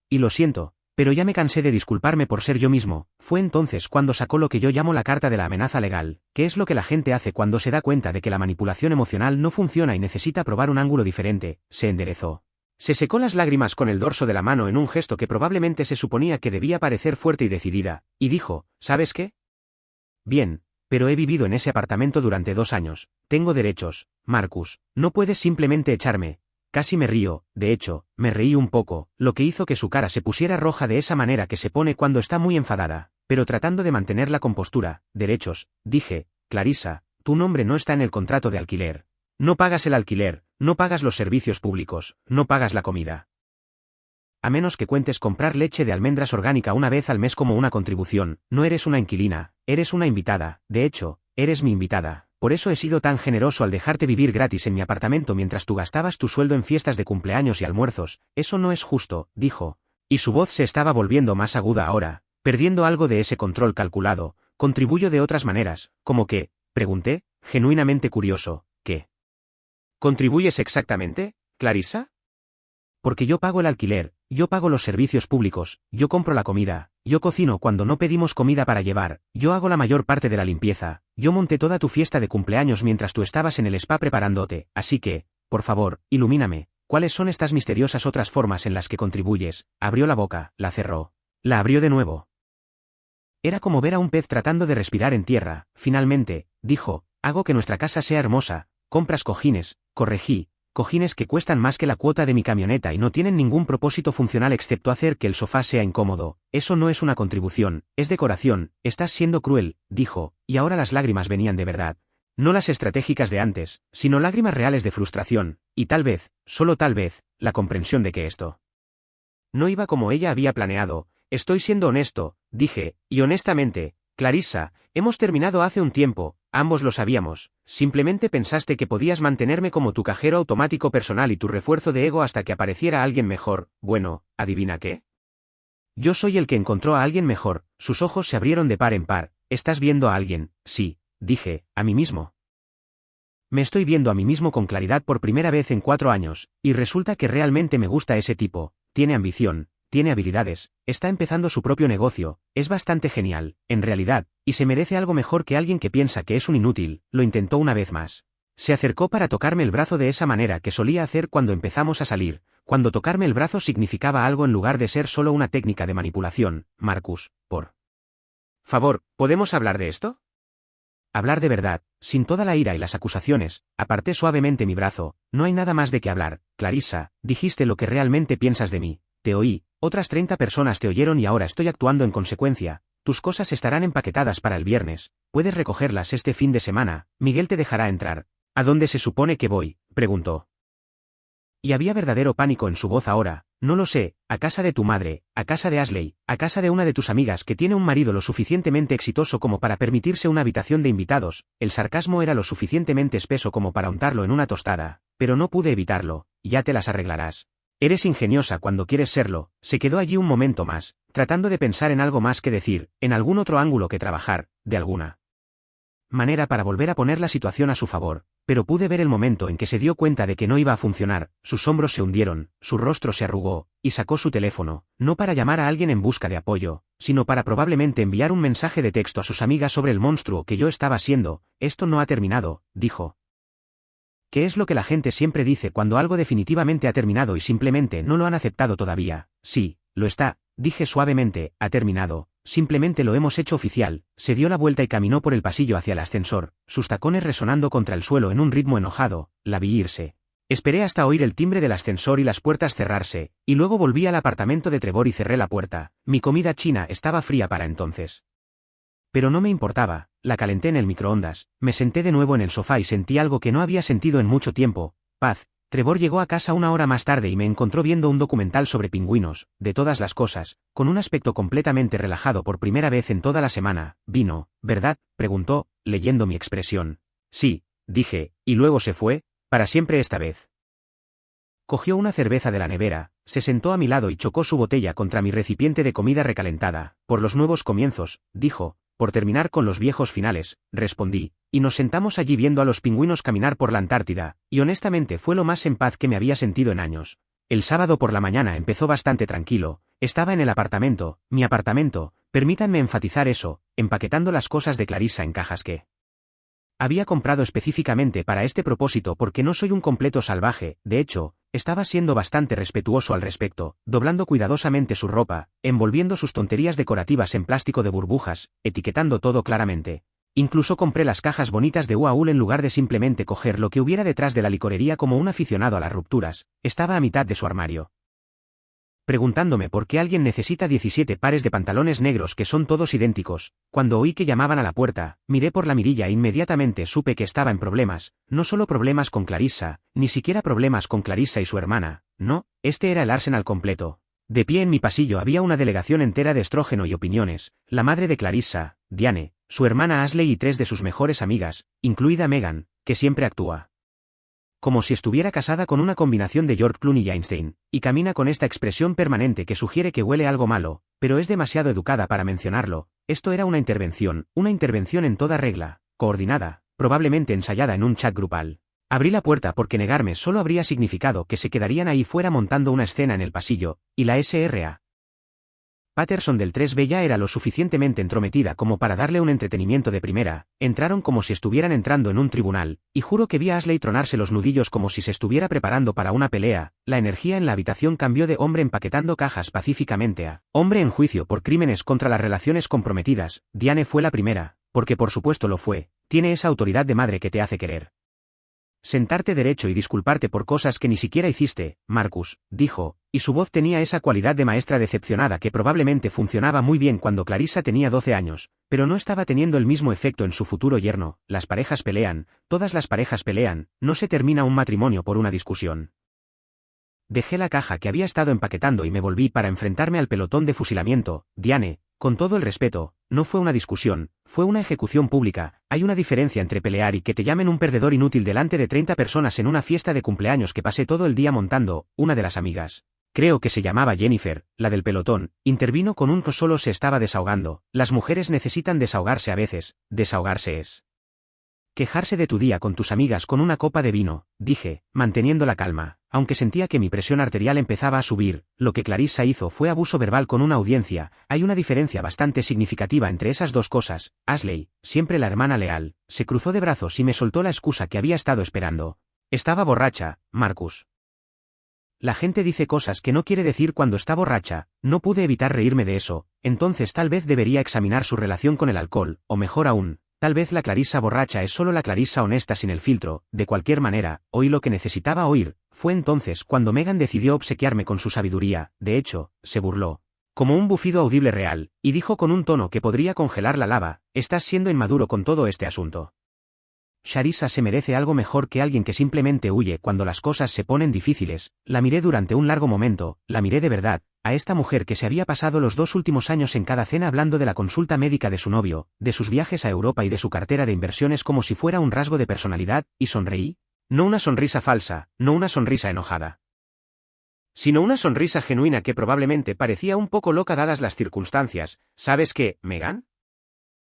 Y lo siento, pero ya me cansé de disculparme por ser yo mismo. Fue entonces cuando sacó lo que yo llamo la carta de la amenaza legal, que es lo que la gente hace cuando se da cuenta de que la manipulación emocional no funciona y necesita probar un ángulo diferente. Se enderezó. Se secó las lágrimas con el dorso de la mano en un gesto que probablemente se suponía que debía parecer fuerte y decidida, y dijo, ¿sabes qué? Bien, pero he vivido en ese apartamento durante 2 años, tengo derechos, Marcus, no puedes simplemente echarme. Casi me río, de hecho, me reí un poco, lo que hizo que su cara se pusiera roja de esa manera que se pone cuando está muy enfadada, pero tratando de mantener la compostura. Derechos, dije, Clarissa, tu nombre no está en el contrato de alquiler. No pagas el alquiler, no pagas los servicios públicos, no pagas la comida. A menos que cuentes comprar leche de almendras orgánica una vez al mes como una contribución, no eres una inquilina, eres una invitada, de hecho, eres mi invitada. Por eso he sido tan generoso al dejarte vivir gratis en mi apartamento mientras tú gastabas tu sueldo en fiestas de cumpleaños y almuerzos. Eso no es justo, dijo. Y su voz se estaba volviendo más aguda ahora, perdiendo algo de ese control calculado. Contribuyo de otras maneras, ¿cómo qué? Pregunté, genuinamente curioso. ¿Qué contribuyes exactamente, Clarissa? Porque yo pago el alquiler, yo pago los servicios públicos, yo compro la comida, yo cocino cuando no pedimos comida para llevar, yo hago la mayor parte de la limpieza, yo monté toda tu fiesta de cumpleaños mientras tú estabas en el spa preparándote, así que, por favor, ilumíname, ¿cuáles son estas misteriosas otras formas en las que contribuyes? Abrió la boca, la cerró. La abrió de nuevo. Era como ver a un pez tratando de respirar en tierra. Finalmente, dijo, hago que nuestra casa sea hermosa, compras cojines, corregí, cojines que cuestan más que la cuota de mi camioneta y no tienen ningún propósito funcional excepto hacer que el sofá sea incómodo. Eso no es una contribución, es decoración, estás siendo cruel, dijo, y ahora las lágrimas venían de verdad. No las estratégicas de antes, sino lágrimas reales de frustración, y tal vez, solo tal vez, la comprensión de que esto no iba como ella había planeado. Estoy siendo honesto, dije, y honestamente, Clarissa, hemos terminado hace un tiempo, ambos lo sabíamos, simplemente pensaste que podías mantenerme como tu cajero automático personal y tu refuerzo de ego hasta que apareciera alguien mejor. Bueno, ¿adivina qué? Yo soy el que encontró a alguien mejor. Sus ojos se abrieron de par en par. ¿Estás viendo a alguien? Sí, dije, a mí mismo. Me estoy viendo a mí mismo con claridad por primera vez en 4 años, y resulta que realmente me gusta ese tipo. Tiene ambición, tiene habilidades, está empezando su propio negocio, es bastante genial, en realidad, y se merece algo mejor que alguien que piensa que es un inútil. Lo intentó una vez más. Se acercó para tocarme el brazo de esa manera que solía hacer cuando empezamos a salir, cuando tocarme el brazo significaba algo en lugar de ser solo una técnica de manipulación. Marcus, por favor, ¿podemos hablar de esto? Hablar de verdad, sin toda la ira y las acusaciones. Aparté suavemente mi brazo. No hay nada más de qué hablar. Clarissa, dijiste lo que realmente piensas de mí. Te oí, otras 30 personas te oyeron y ahora estoy actuando en consecuencia. Tus cosas estarán empaquetadas para el viernes. Puedes recogerlas este fin de semana. Miguel te dejará entrar. ¿A dónde se supone que voy?, preguntó. Y había verdadero pánico en su voz ahora. No lo sé, a casa de tu madre, a casa de Ashley, a casa de una de tus amigas que tiene un marido lo suficientemente exitoso como para permitirse una habitación de invitados. El sarcasmo era lo suficientemente espeso como para untarlo en una tostada, pero no pude evitarlo. Ya te las arreglarás. Eres ingeniosa cuando quieres serlo. Se quedó allí un momento más, tratando de pensar en algo más que decir, en algún otro ángulo que trabajar, de alguna manera para volver a poner la situación a su favor, pero pude ver el momento en que se dio cuenta de que no iba a funcionar. Sus hombros se hundieron, su rostro se arrugó, y sacó su teléfono, no para llamar a alguien en busca de apoyo, sino para probablemente enviar un mensaje de texto a sus amigas sobre el monstruo que yo estaba siendo. Esto no ha terminado, dijo. ¿Qué es lo que la gente siempre dice cuando algo definitivamente ha terminado y simplemente no lo han aceptado todavía? Sí, lo está, dije suavemente, ha terminado. Simplemente lo hemos hecho oficial. Se dio la vuelta y caminó por el pasillo hacia el ascensor, sus tacones resonando contra el suelo en un ritmo enojado. La vi irse. Esperé hasta oír el timbre del ascensor y las puertas cerrarse, y luego volví al apartamento de Trevor y cerré la puerta. Mi comida china estaba fría para entonces. Pero no me importaba, la calenté en el microondas, me senté de nuevo en el sofá y sentí algo que no había sentido en mucho tiempo, paz. Trevor llegó a casa una hora más tarde y me encontró viendo un documental sobre pingüinos, de todas las cosas, con un aspecto completamente relajado por primera vez en toda la semana. Vino, ¿verdad?, preguntó, leyendo mi expresión. Sí, dije, y luego se fue, para siempre esta vez. Cogió una cerveza de la nevera, se sentó a mi lado y chocó su botella contra mi recipiente de comida recalentada. Por los nuevos comienzos, dijo. Por terminar con los viejos finales, respondí, y nos sentamos allí viendo a los pingüinos caminar por la Antártida, y honestamente fue lo más en paz que me había sentido en años. El sábado por la mañana empezó bastante tranquilo, estaba en el apartamento, mi apartamento, permítanme enfatizar eso, empaquetando las cosas de Clarissa en cajas que había comprado específicamente para este propósito porque no soy un completo salvaje. De hecho, estaba siendo bastante respetuoso al respecto, doblando cuidadosamente su ropa, envolviendo sus tonterías decorativas en plástico de burbujas, etiquetando todo claramente. Incluso compré las cajas bonitas de UAUL en lugar de simplemente coger lo que hubiera detrás de la licorería como un aficionado a las rupturas. Estaba a mitad de su armario, preguntándome por qué alguien necesita 17 pares de pantalones negros que son todos idénticos. Cuando oí que llamaban a la puerta, miré por la mirilla e inmediatamente supe que estaba en problemas, no solo problemas con Clarissa, ni siquiera problemas con Clarissa y su hermana, no, este era el Arsenal completo. De pie en mi pasillo había una delegación entera de estrógeno y opiniones, la madre de Clarissa, Diane, su hermana Ashley y 3 de sus mejores amigas, incluida Megan, que siempre actúa como si estuviera casada con una combinación de George Clooney y Einstein, y camina con esta expresión permanente que sugiere que huele algo malo, pero es demasiado educada para mencionarlo. Esto era una intervención en toda regla, coordinada, probablemente ensayada en un chat grupal. Abrí la puerta porque negarme solo habría significado que se quedarían ahí fuera montando una escena en el pasillo, y la S.R.A. Patterson del 3B ya era lo suficientemente entrometida como para darle un entretenimiento de primera. Entraron como si estuvieran entrando en un tribunal, y juro que vi a Ashley tronarse los nudillos como si se estuviera preparando para una pelea. La energía en la habitación cambió de hombre empaquetando cajas pacíficamente a hombre en juicio por crímenes contra las relaciones comprometidas. Diane fue la primera, porque por supuesto lo fue, tiene esa autoridad de madre que te hace querer Sentarte derecho y disculparte por cosas que ni siquiera hiciste, Marcus, dijo, y su voz tenía esa cualidad de maestra decepcionada que probablemente funcionaba muy bien cuando Clarissa tenía 12 años, pero no estaba teniendo el mismo efecto en su futuro yerno. Las parejas pelean, todas las parejas pelean, no se termina un matrimonio por una discusión. Dejé la caja que había estado empaquetando y me volví para enfrentarme al pelotón de fusilamiento. Diane, con todo el respeto, no fue una discusión, fue una ejecución pública. Hay una diferencia entre pelear y que te llamen un perdedor inútil delante de 30 personas en una fiesta de cumpleaños que pasé todo el día montando. Una de las amigas, creo que se llamaba Jennifer, la del pelotón, intervino con un solo se estaba desahogando. Las mujeres necesitan desahogarse a veces, desahogarse es quejarse de tu día con tus amigas con una copa de vino, dije, manteniendo la calma, aunque sentía que mi presión arterial empezaba a subir. Lo que Clarissa hizo fue abuso verbal con una audiencia. Hay una diferencia bastante significativa entre esas dos cosas. Ashley, siempre la hermana leal, se cruzó de brazos y me soltó la excusa que había estado esperando. Estaba borracha, Marcus. La gente dice cosas que no quiere decir cuando está borracha. No pude evitar reírme de eso. Entonces tal vez debería examinar su relación con el alcohol, o mejor aún, tal vez la Clarissa borracha es solo la Clarissa honesta sin el filtro. De cualquier manera, oí lo que necesitaba oír. Fue entonces cuando Megan decidió obsequiarme con su sabiduría. De hecho, se burló, como un bufido audible real, y dijo con un tono que podría congelar la lava: estás siendo inmaduro con todo este asunto. Charissa se merece algo mejor que alguien que simplemente huye cuando las cosas se ponen difíciles. La miré durante un largo momento, la miré de verdad, a esta mujer que se había pasado los 2 últimos años en cada cena hablando de la consulta médica de su novio, de sus viajes a Europa y de su cartera de inversiones como si fuera un rasgo de personalidad, y sonreí. No una sonrisa falsa, no una sonrisa enojada, sino una sonrisa genuina que probablemente parecía un poco loca dadas las circunstancias. ¿Sabes qué, Megan?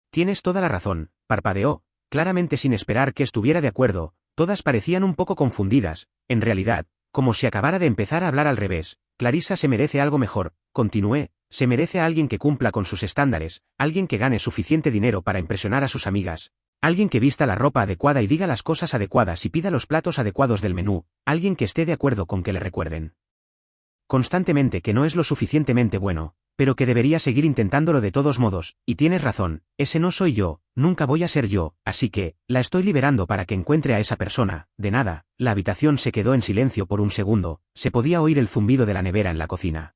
Tienes toda la razón, parpadeó, claramente sin esperar que estuviera de acuerdo. Todas parecían un poco confundidas, en realidad, como si acabara de empezar a hablar al revés. Clarissa se merece algo mejor, continué, se merece a alguien que cumpla con sus estándares, alguien que gane suficiente dinero para impresionar a sus amigas, alguien que vista la ropa adecuada y diga las cosas adecuadas y pida los platos adecuados del menú, alguien que esté de acuerdo con que le recuerden constantemente que no es lo suficientemente bueno, pero que debería seguir intentándolo de todos modos. Y tienes razón, ese no soy yo, nunca voy a ser yo, así que, la estoy liberando para que encuentre a esa persona. De nada. La habitación se quedó en silencio por un segundo, se podía oír el zumbido de la nevera en la cocina.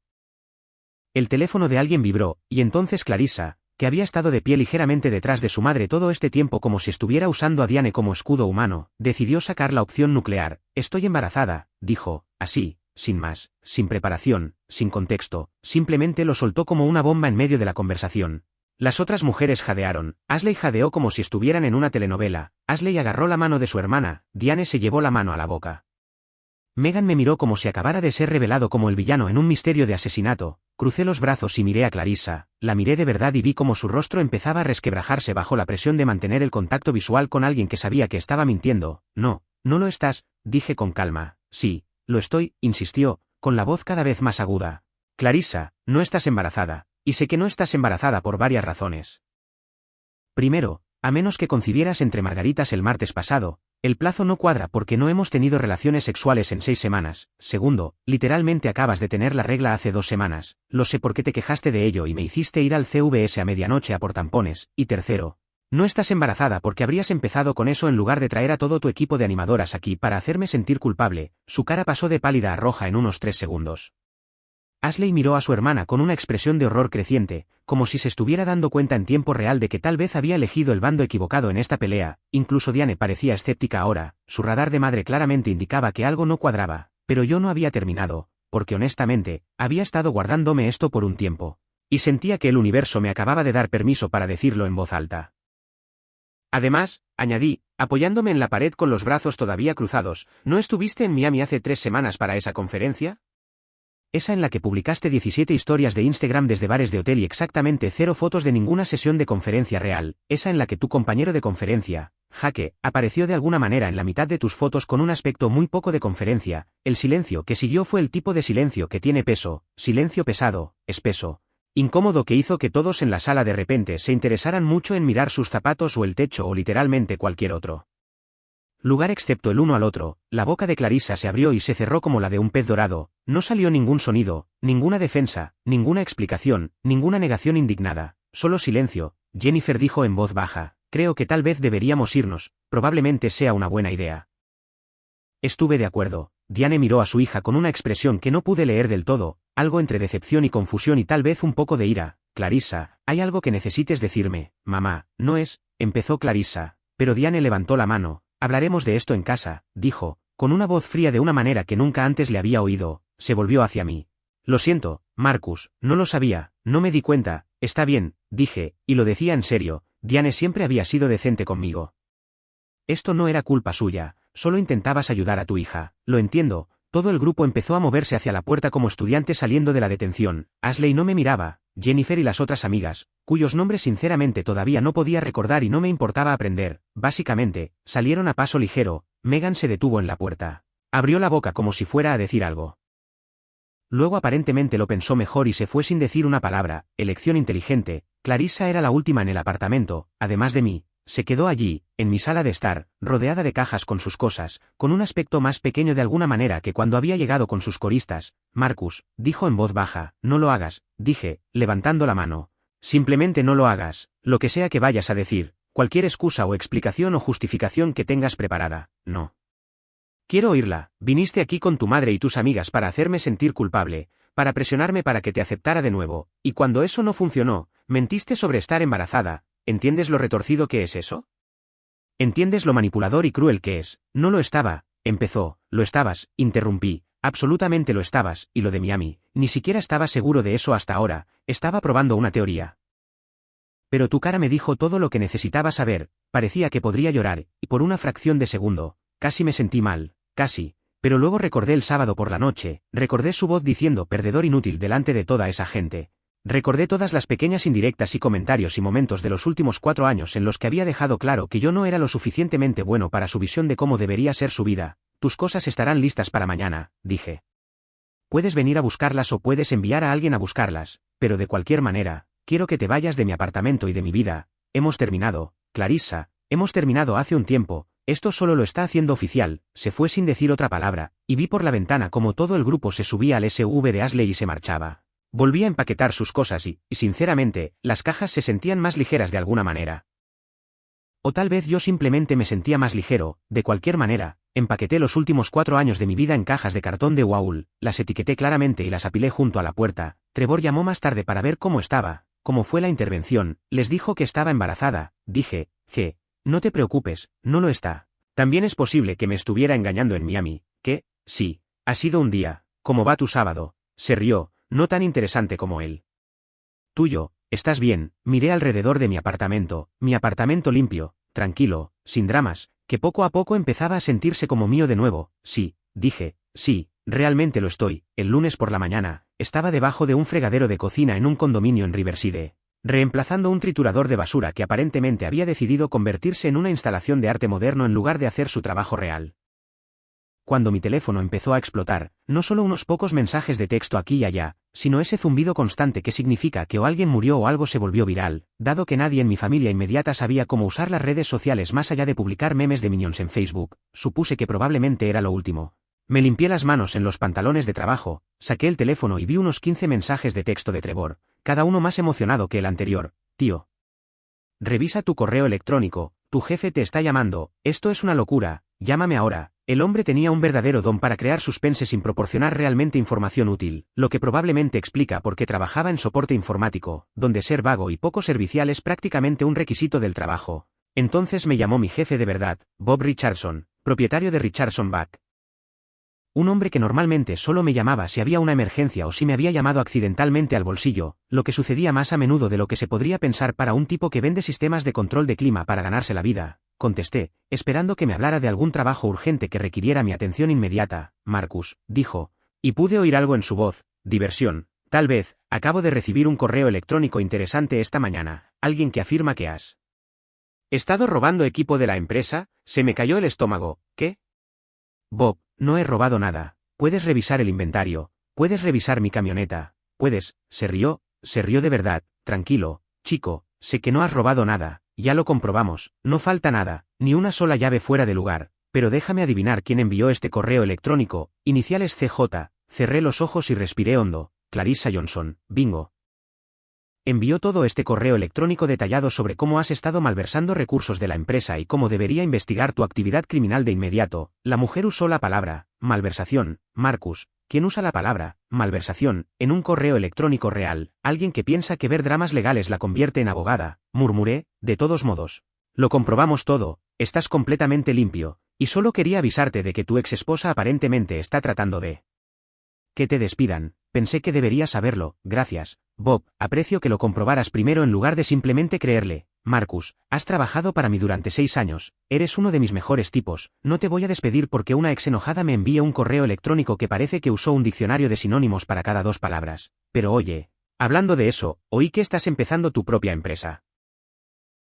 El teléfono de alguien vibró, y entonces Clarissa, que había estado de pie ligeramente detrás de su madre todo este tiempo como si estuviera usando a Diane como escudo humano, decidió sacar la opción nuclear. Estoy embarazada, dijo, así, sin más, sin preparación, sin contexto, simplemente lo soltó como una bomba en medio de la conversación. Las otras mujeres jadearon. Ashley jadeó como si estuvieran en una telenovela. Ashley agarró la mano de su hermana, Diane se llevó la mano a la boca. Megan me miró como si acabara de ser revelado como el villano en un misterio de asesinato. Crucé los brazos y miré a Clarissa, la miré de verdad y vi cómo su rostro empezaba a resquebrajarse bajo la presión de mantener el contacto visual con alguien que sabía que estaba mintiendo. No, no lo estás, dije con calma. Sí, lo estoy, insistió, con la voz cada vez más aguda. Clarissa, no estás embarazada, y sé que no estás embarazada por varias razones. Primero, a menos que concibieras entre margaritas el martes pasado, el plazo no cuadra porque no hemos tenido relaciones sexuales en 6 semanas. Segundo, literalmente acabas de tener la regla hace 2 semanas, lo sé porque te quejaste de ello y me hiciste ir al CVS a medianoche a por tampones. Y tercero, no estás embarazada porque habrías empezado con eso en lugar de traer a todo tu equipo de animadoras aquí para hacerme sentir culpable. Su cara pasó de pálida a roja en unos 3 segundos. Ashley miró a su hermana con una expresión de horror creciente, como si se estuviera dando cuenta en tiempo real de que tal vez había elegido el bando equivocado en esta pelea. Incluso Diane parecía escéptica ahora, su radar de madre claramente indicaba que algo no cuadraba, pero yo no había terminado, porque honestamente, había estado guardándome esto por un tiempo, y sentía que el universo me acababa de dar permiso para decirlo en voz alta. Además, añadí, apoyándome en la pared con los brazos todavía cruzados, ¿no estuviste en Miami hace 3 semanas para esa conferencia? Esa en la que publicaste 17 historias de Instagram desde bares de hotel y exactamente 0 fotos de ninguna sesión de conferencia real, esa en la que tu compañero de conferencia, Jake, apareció de alguna manera en la mitad de tus fotos con un aspecto muy poco de conferencia. El silencio que siguió fue el tipo de silencio que tiene peso, silencio pesado, espeso, incómodo que hizo que todos en la sala de repente se interesaran mucho en mirar sus zapatos o el techo o literalmente cualquier otro lugar excepto el uno al otro. La boca de Clarissa se abrió y se cerró como la de un pez dorado, no salió ningún sonido, ninguna defensa, ninguna explicación, ninguna negación indignada, solo silencio. Jennifer dijo en voz baja, creo que tal vez deberíamos irnos, probablemente sea una buena idea. Estuve de acuerdo. Diane miró a su hija con una expresión que no pude leer del todo, algo entre decepción y confusión y tal vez un poco de ira. Clarissa, ¿hay algo que necesites decirme, mamá? No es, empezó Clarissa, pero Diane levantó la mano. Hablaremos de esto en casa, dijo, con una voz fría de una manera que nunca antes le había oído. Se volvió hacia mí. Lo siento, Marcus, no lo sabía, no me di cuenta. Está bien, dije, y lo decía en serio. Diane siempre había sido decente conmigo. Esto no era culpa suya, solo intentabas ayudar a tu hija. Lo entiendo. Todo el grupo empezó a moverse hacia la puerta como estudiantes saliendo de la detención. Ashley no me miraba, Jennifer y las otras amigas, cuyos nombres sinceramente todavía no podía recordar y no me importaba aprender, básicamente, salieron a paso ligero. Megan se detuvo en la puerta. Abrió la boca como si fuera a decir algo. Luego aparentemente lo pensó mejor y se fue sin decir una palabra. Elección inteligente. Clarissa era la última en el apartamento, además de mí. Se quedó allí, en mi sala de estar, rodeada de cajas con sus cosas, con un aspecto más pequeño de alguna manera que cuando había llegado con sus coristas. Marcus, dijo en voz baja, no lo hagas, dije, levantando la mano. Simplemente no lo hagas, lo que sea que vayas a decir, cualquier excusa o explicación o justificación que tengas preparada, no. Quiero oírla. Viniste aquí con tu madre y tus amigas para hacerme sentir culpable, para presionarme para que te aceptara de nuevo, y cuando eso no funcionó, mentiste sobre estar embarazada. ¿Entiendes lo retorcido que es eso? ¿Entiendes lo manipulador y cruel que es? No lo estaba, empezó, lo estabas, interrumpí, absolutamente lo estabas, y lo de Miami, ni siquiera estaba seguro de eso hasta ahora, estaba probando una teoría. Pero tu cara me dijo todo lo que necesitaba saber, parecía que podría llorar, y por una fracción de segundo, casi me sentí mal, casi, pero luego recordé el sábado por la noche, recordé su voz diciendo perdedor inútil delante de toda esa gente. Recordé todas las pequeñas indirectas y comentarios y momentos de los últimos 4 años en los que había dejado claro que yo no era lo suficientemente bueno para su visión de cómo debería ser su vida. Tus cosas estarán listas para mañana, dije. Puedes venir a buscarlas o puedes enviar a alguien a buscarlas, pero de cualquier manera, quiero que te vayas de mi apartamento y de mi vida. Hemos terminado, Clarissa, hemos terminado hace un tiempo, esto solo lo está haciendo oficial. Se fue sin decir otra palabra, y vi por la ventana como todo el grupo se subía al SUV de Ashley y se marchaba. Volví a empaquetar sus cosas y, sinceramente, las cajas se sentían más ligeras de alguna manera. O tal vez yo simplemente me sentía más ligero. De cualquier manera, empaqueté los últimos 4 años de mi vida en cajas de cartón de Waul, las etiqueté claramente y las apilé junto a la puerta. Trevor llamó más tarde para ver cómo estaba, cómo fue la intervención, les dijo que estaba embarazada. Dije, no te preocupes, no lo está. También es posible que me estuviera engañando en Miami, sí, ha sido un día. ¿Cómo va tu sábado? Se rió. No tan interesante como él. Tuyo, ¿estás bien? Miré alrededor de mi apartamento limpio, tranquilo, sin dramas, que poco a poco empezaba a sentirse como mío de nuevo. Sí, dije, sí, realmente lo estoy. El lunes por la mañana, estaba debajo de un fregadero de cocina en un condominio en Riverside, reemplazando un triturador de basura que aparentemente había decidido convertirse en una instalación de arte moderno en lugar de hacer su trabajo real. Cuando mi teléfono empezó a explotar, no solo unos pocos mensajes de texto aquí y allá, sino ese zumbido constante que significa que o alguien murió o algo se volvió viral, dado que nadie en mi familia inmediata sabía cómo usar las redes sociales más allá de publicar memes de Minions en Facebook, supuse que probablemente era lo último. Me limpié las manos en los pantalones de trabajo, saqué el teléfono y vi unos 15 mensajes de texto de Trevor, cada uno más emocionado que el anterior. Tío. Revisa tu correo electrónico, tu jefe te está llamando, esto es una locura, llámame ahora. El hombre tenía un verdadero don para crear suspense sin proporcionar realmente información útil, lo que probablemente explica por qué trabajaba en soporte informático, donde ser vago y poco servicial es prácticamente un requisito del trabajo. Entonces me llamó mi jefe de verdad, Bob Richardson, propietario de Richardson Back. Un hombre que normalmente solo me llamaba si había una emergencia o si me había llamado accidentalmente al bolsillo, lo que sucedía más a menudo de lo que se podría pensar para un tipo que vende sistemas de control de clima para ganarse la vida. Contesté, esperando que me hablara de algún trabajo urgente que requiriera mi atención inmediata. Marcus, dijo, y pude oír algo en su voz, diversión, tal vez, acabo de recibir un correo electrónico interesante esta mañana, alguien que afirma que has estado robando equipo de la empresa. Se me cayó el estómago. ¿Qué? Bob, no he robado nada. Puedes revisar el inventario, puedes revisar mi camioneta, puedes. Se rió de verdad. Tranquilo, chico, sé que no has robado nada. Ya lo comprobamos, no falta nada, ni una sola llave fuera de lugar, pero déjame adivinar quién envió este correo electrónico, iniciales CJ, cerré los ojos y respiré hondo. Clarissa Johnson, bingo. envió todo este correo electrónico detallado sobre cómo has estado malversando recursos de la empresa y cómo debería investigar tu actividad criminal de inmediato. La mujer usó la palabra malversación. Marcus, ¿quién usa la palabra malversación en un correo electrónico real? Alguien que piensa que ver dramas legales la convierte en abogada, murmuré. De todos modos, lo comprobamos todo, estás completamente limpio, y solo quería avisarte de que tu ex esposa aparentemente está tratando de que te despidan. Pensé que deberías saberlo. Gracias, Bob, aprecio que lo comprobaras primero en lugar de simplemente creerle. Marcus, has trabajado para mí durante 6 años, eres uno de mis mejores tipos, no te voy a despedir porque una ex enojada me envía un correo electrónico que parece que usó un diccionario de sinónimos para cada 2 palabras. Pero oye, hablando de eso, oí que estás empezando tu propia empresa.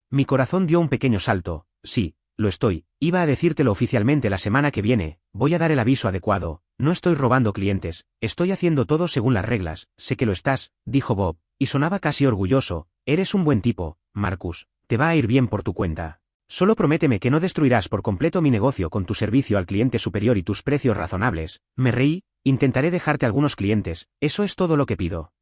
Mi corazón dio un pequeño salto. Sí, lo estoy, iba a decírtelo oficialmente la semana que viene, voy a dar el aviso adecuado, no estoy robando clientes, estoy haciendo todo según las reglas, sé que lo estás, dijo Bob, y sonaba casi orgulloso. Eres un buen tipo, Marcus, te va a ir bien por tu cuenta. Solo prométeme que no destruirás por completo mi negocio con tu servicio al cliente superior y tus precios razonables. Me reí, intentaré dejarte algunos clientes, eso es todo lo que pido.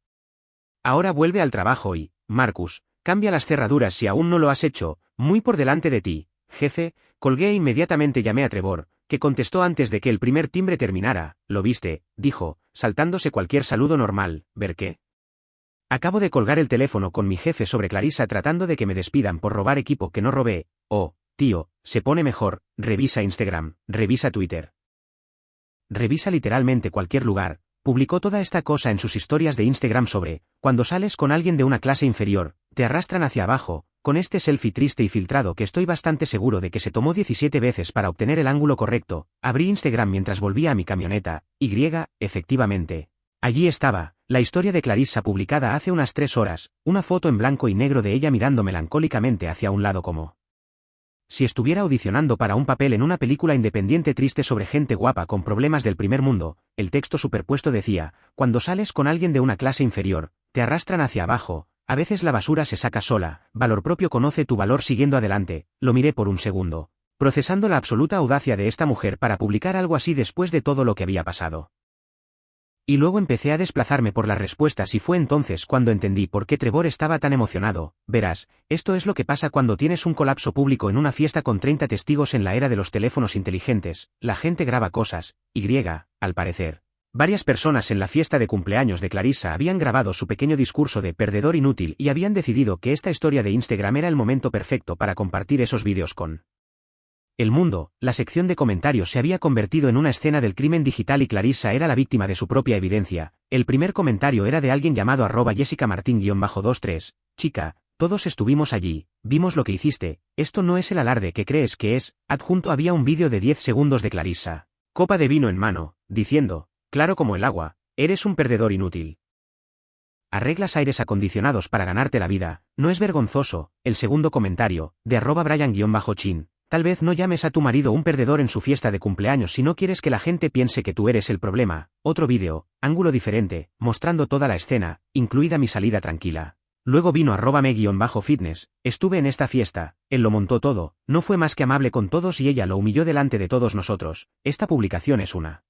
Ahora vuelve al trabajo y, Marcus, cambia las cerraduras si aún no lo has hecho, muy por delante de ti. Jefe, colgué e inmediatamente llamé a Trevor, que contestó antes de que el primer timbre terminara. ¿Lo viste?, dijo, saltándose cualquier saludo normal. ¿Ver qué? Acabo de colgar el teléfono con mi jefe sobre Clarissa tratando de que me despidan por robar equipo que no robé. Oh, tío, se pone mejor, revisa Instagram, revisa Twitter. Revisa literalmente cualquier lugar. Publicó toda esta cosa en sus historias de Instagram sobre, cuando sales con alguien de una clase inferior, te arrastran hacia abajo, con este selfie triste y filtrado que estoy bastante seguro de que se tomó 17 veces para obtener el ángulo correcto. Abrí Instagram mientras volvía a mi camioneta, efectivamente. Allí estaba, la historia de Clarissa publicada hace unas 3 horas, una foto en blanco y negro de ella mirando melancólicamente hacia un lado como si estuviera audicionando para un papel en una película independiente triste sobre gente guapa con problemas del primer mundo. El texto superpuesto decía, cuando sales con alguien de una clase inferior, te arrastran hacia abajo, a veces la basura se saca sola, valor propio conoce tu valor siguiendo adelante. Lo miré por un segundo, procesando la absoluta audacia de esta mujer para publicar algo así después de todo lo que había pasado. Y luego empecé a desplazarme por las respuestas y fue entonces cuando entendí por qué Trevor estaba tan emocionado. Verás, esto es lo que pasa cuando tienes un colapso público en una fiesta con 30 testigos en la era de los teléfonos inteligentes, la gente graba cosas, al parecer. Varias personas en la fiesta de cumpleaños de Clarissa habían grabado su pequeño discurso de perdedor inútil y habían decidido que esta historia de Instagram era el momento perfecto para compartir esos vídeos con el mundo. La sección de comentarios se había convertido en una escena del crimen digital y Clarissa era la víctima de su propia evidencia. El primer comentario era de alguien llamado @JessicaMartin_23, chica, todos estuvimos allí, vimos lo que hiciste, esto no es el alarde que crees que es. Adjunto había un vídeo de 10 segundos de Clarissa, copa de vino en mano, diciendo, claro como el agua, eres un perdedor inútil. Arreglas aires acondicionados para ganarte la vida, no es vergonzoso. El segundo comentario, de @Brian_Chin. Tal vez no llames a tu marido un perdedor en su fiesta de cumpleaños si no quieres que la gente piense que tú eres el problema. Otro vídeo, ángulo diferente, mostrando toda la escena, incluida mi salida tranquila. Luego vino @me_fitness, estuve en esta fiesta, él lo montó todo, no fue más que amable con todos y ella lo humilló delante de todos nosotros. Esta publicación es una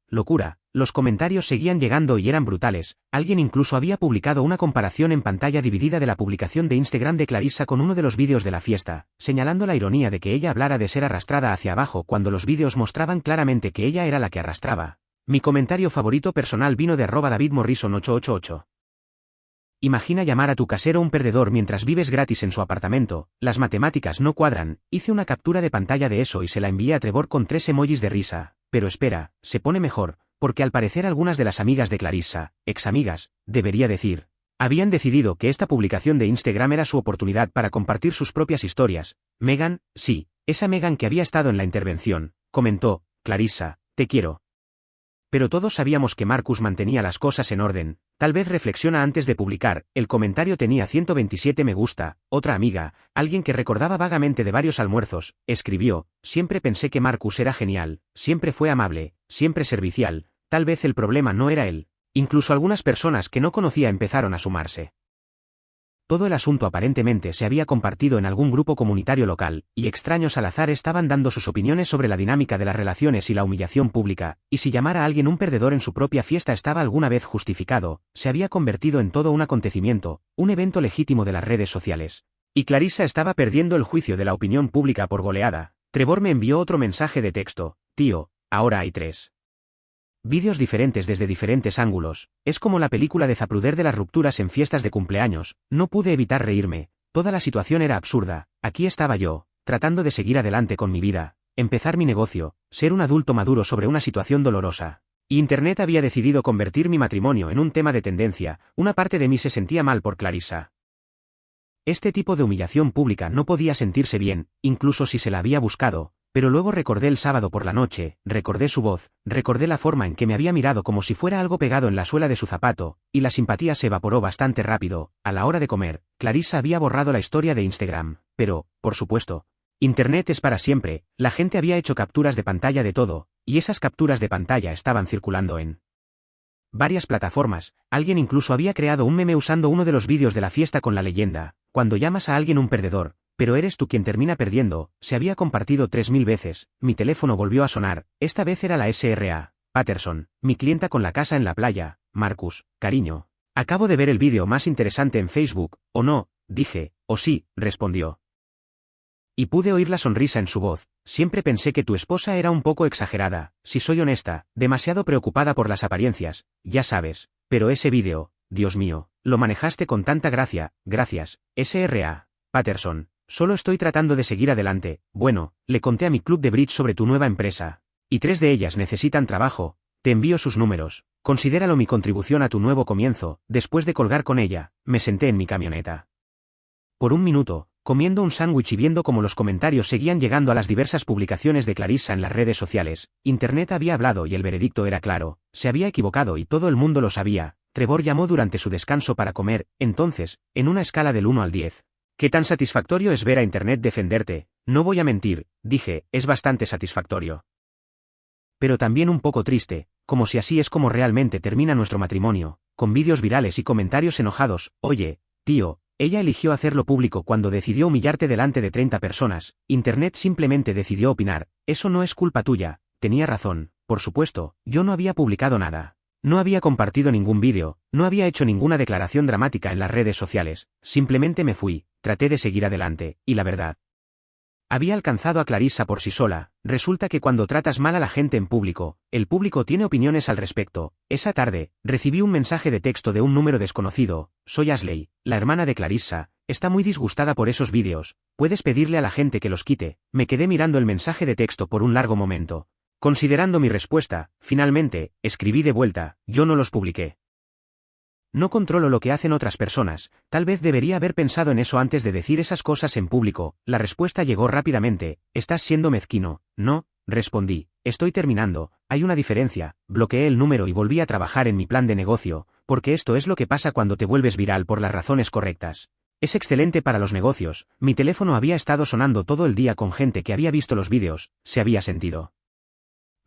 locura. Los comentarios seguían llegando y eran brutales. Alguien incluso había publicado una comparación en pantalla dividida de la publicación de Instagram de Clarissa con uno de los vídeos de la fiesta, señalando la ironía de que ella hablara de ser arrastrada hacia abajo cuando los vídeos mostraban claramente que ella era la que arrastraba. Mi comentario favorito personal vino de @DavidMorrison888. Imagina llamar a tu casero un perdedor mientras vives gratis en su apartamento, las matemáticas no cuadran. Hice una captura de pantalla de eso y se la envié a Trevor con 3 emojis de risa. Pero espera, se pone mejor, porque al parecer algunas de las amigas de Clarissa, ex-amigas, debería decir, habían decidido que esta publicación de Instagram era su oportunidad para compartir sus propias historias. Megan, sí, esa Megan que había estado en la intervención, comentó, Clarissa, te quiero. Pero todos sabíamos que Marcus mantenía las cosas en orden. Tal vez reflexiona antes de publicar. El comentario tenía 127 me gusta. Otra amiga, alguien que recordaba vagamente de varios almuerzos, escribió, siempre pensé que Marcus era genial, siempre fue amable, siempre servicial, tal vez el problema no era él. Incluso algunas personas que no conocía empezaron a sumarse. todo el asunto aparentemente se había compartido en algún grupo comunitario local, y extraños al azar estaban dando sus opiniones sobre la dinámica de las relaciones y la humillación pública, y si llamar a alguien un perdedor en su propia fiesta estaba alguna vez justificado, se había convertido en todo un acontecimiento, un evento legítimo de las redes sociales. Y Clarissa estaba perdiendo el juicio de la opinión pública por goleada. Trevor me envió otro mensaje de texto: tío, ahora hay 3 vídeos diferentes desde diferentes ángulos. Es como la película de Zapruder de las rupturas en fiestas de cumpleaños. No pude evitar reírme. Toda la situación era absurda. Aquí estaba yo, tratando de seguir adelante con mi vida, empezar mi negocio, ser un adulto maduro sobre una situación dolorosa. Y Internet había decidido convertir mi matrimonio en un tema de tendencia. Una parte de mí se sentía mal por Clarissa. Este tipo de humillación pública no podía sentirse bien, incluso si se la había buscado. Pero luego recordé el sábado por la noche, recordé su voz, recordé la forma en que me había mirado como si fuera algo pegado en la suela de su zapato, y la simpatía se evaporó bastante rápido. A la hora de comer, Clarissa había borrado la historia de Instagram, pero, por supuesto, Internet es para siempre. La gente había hecho capturas de pantalla de todo, y esas capturas de pantalla estaban circulando en varias plataformas. Alguien incluso había creado un meme usando uno de los vídeos de la fiesta con la leyenda: cuando llamas a alguien un perdedor, pero eres tú quien termina perdiendo. Se había compartido 3000 veces. Mi teléfono volvió a sonar. Esta vez era la SRA. Patterson, mi clienta con la casa en la playa. Marcus, cariño, acabo de ver el vídeo más interesante en Facebook. ¿O no? Dije. «O sí», respondió. Y pude oír la sonrisa en su voz. Siempre pensé que tu esposa era un poco exagerada, si soy honesta, demasiado preocupada por las apariencias, ya sabes. Pero ese vídeo, Dios mío, lo manejaste con tanta gracia. Gracias, SRA. Patterson. Solo estoy tratando de seguir adelante. Bueno, le conté a mi club de bridge sobre tu nueva empresa. Y 3 de ellas necesitan trabajo. Te envío sus números. Considéralo mi contribución a tu nuevo comienzo. Después de colgar con ella, me senté en mi camioneta. Por un minuto, comiendo un sándwich y viendo cómo los comentarios seguían llegando a las diversas publicaciones de Clarissa en las redes sociales, Internet había hablado y el veredicto era claro. Se había equivocado y todo el mundo lo sabía. Trevor llamó durante su descanso para comer. Entonces, en una escala del 1 al 10. «¿Qué tan satisfactorio es ver a Internet defenderte?» No voy a mentir, dije, es bastante satisfactorio. Pero también un poco triste, como si así es como realmente termina nuestro matrimonio, con vídeos virales y comentarios enojados. Oye, tío, ella eligió hacerlo público cuando decidió humillarte delante de 30 personas. Internet simplemente decidió opinar. Eso no es culpa tuya. Tenía razón, por supuesto, yo no había publicado nada. No había compartido ningún vídeo, no había hecho ninguna declaración dramática en las redes sociales, simplemente me fui, traté de seguir adelante, y la verdad, había alcanzado a Clarissa por sí sola. Resulta que cuando tratas mal a la gente en público, el público tiene opiniones al respecto. Esa tarde, recibí un mensaje de texto de un número desconocido: «Soy Ashley, la hermana de Clarissa, está muy disgustada por esos vídeos, puedes pedirle a la gente que los quite». Me quedé mirando el mensaje de texto por un largo momento. Considerando mi respuesta, finalmente, escribí de vuelta: «Yo no los publiqué. No controlo lo que hacen otras personas, tal vez debería haber pensado en eso antes de decir esas cosas en público». La respuesta llegó rápidamente: «Estás siendo mezquino». «No», respondí, «estoy terminando». Hay una diferencia. Bloqueé el número y volví a trabajar en mi plan de negocio, porque esto es lo que pasa cuando te vuelves viral por las razones correctas. Es excelente para los negocios. Mi teléfono había estado sonando todo el día con gente que había visto los vídeos, se había sentido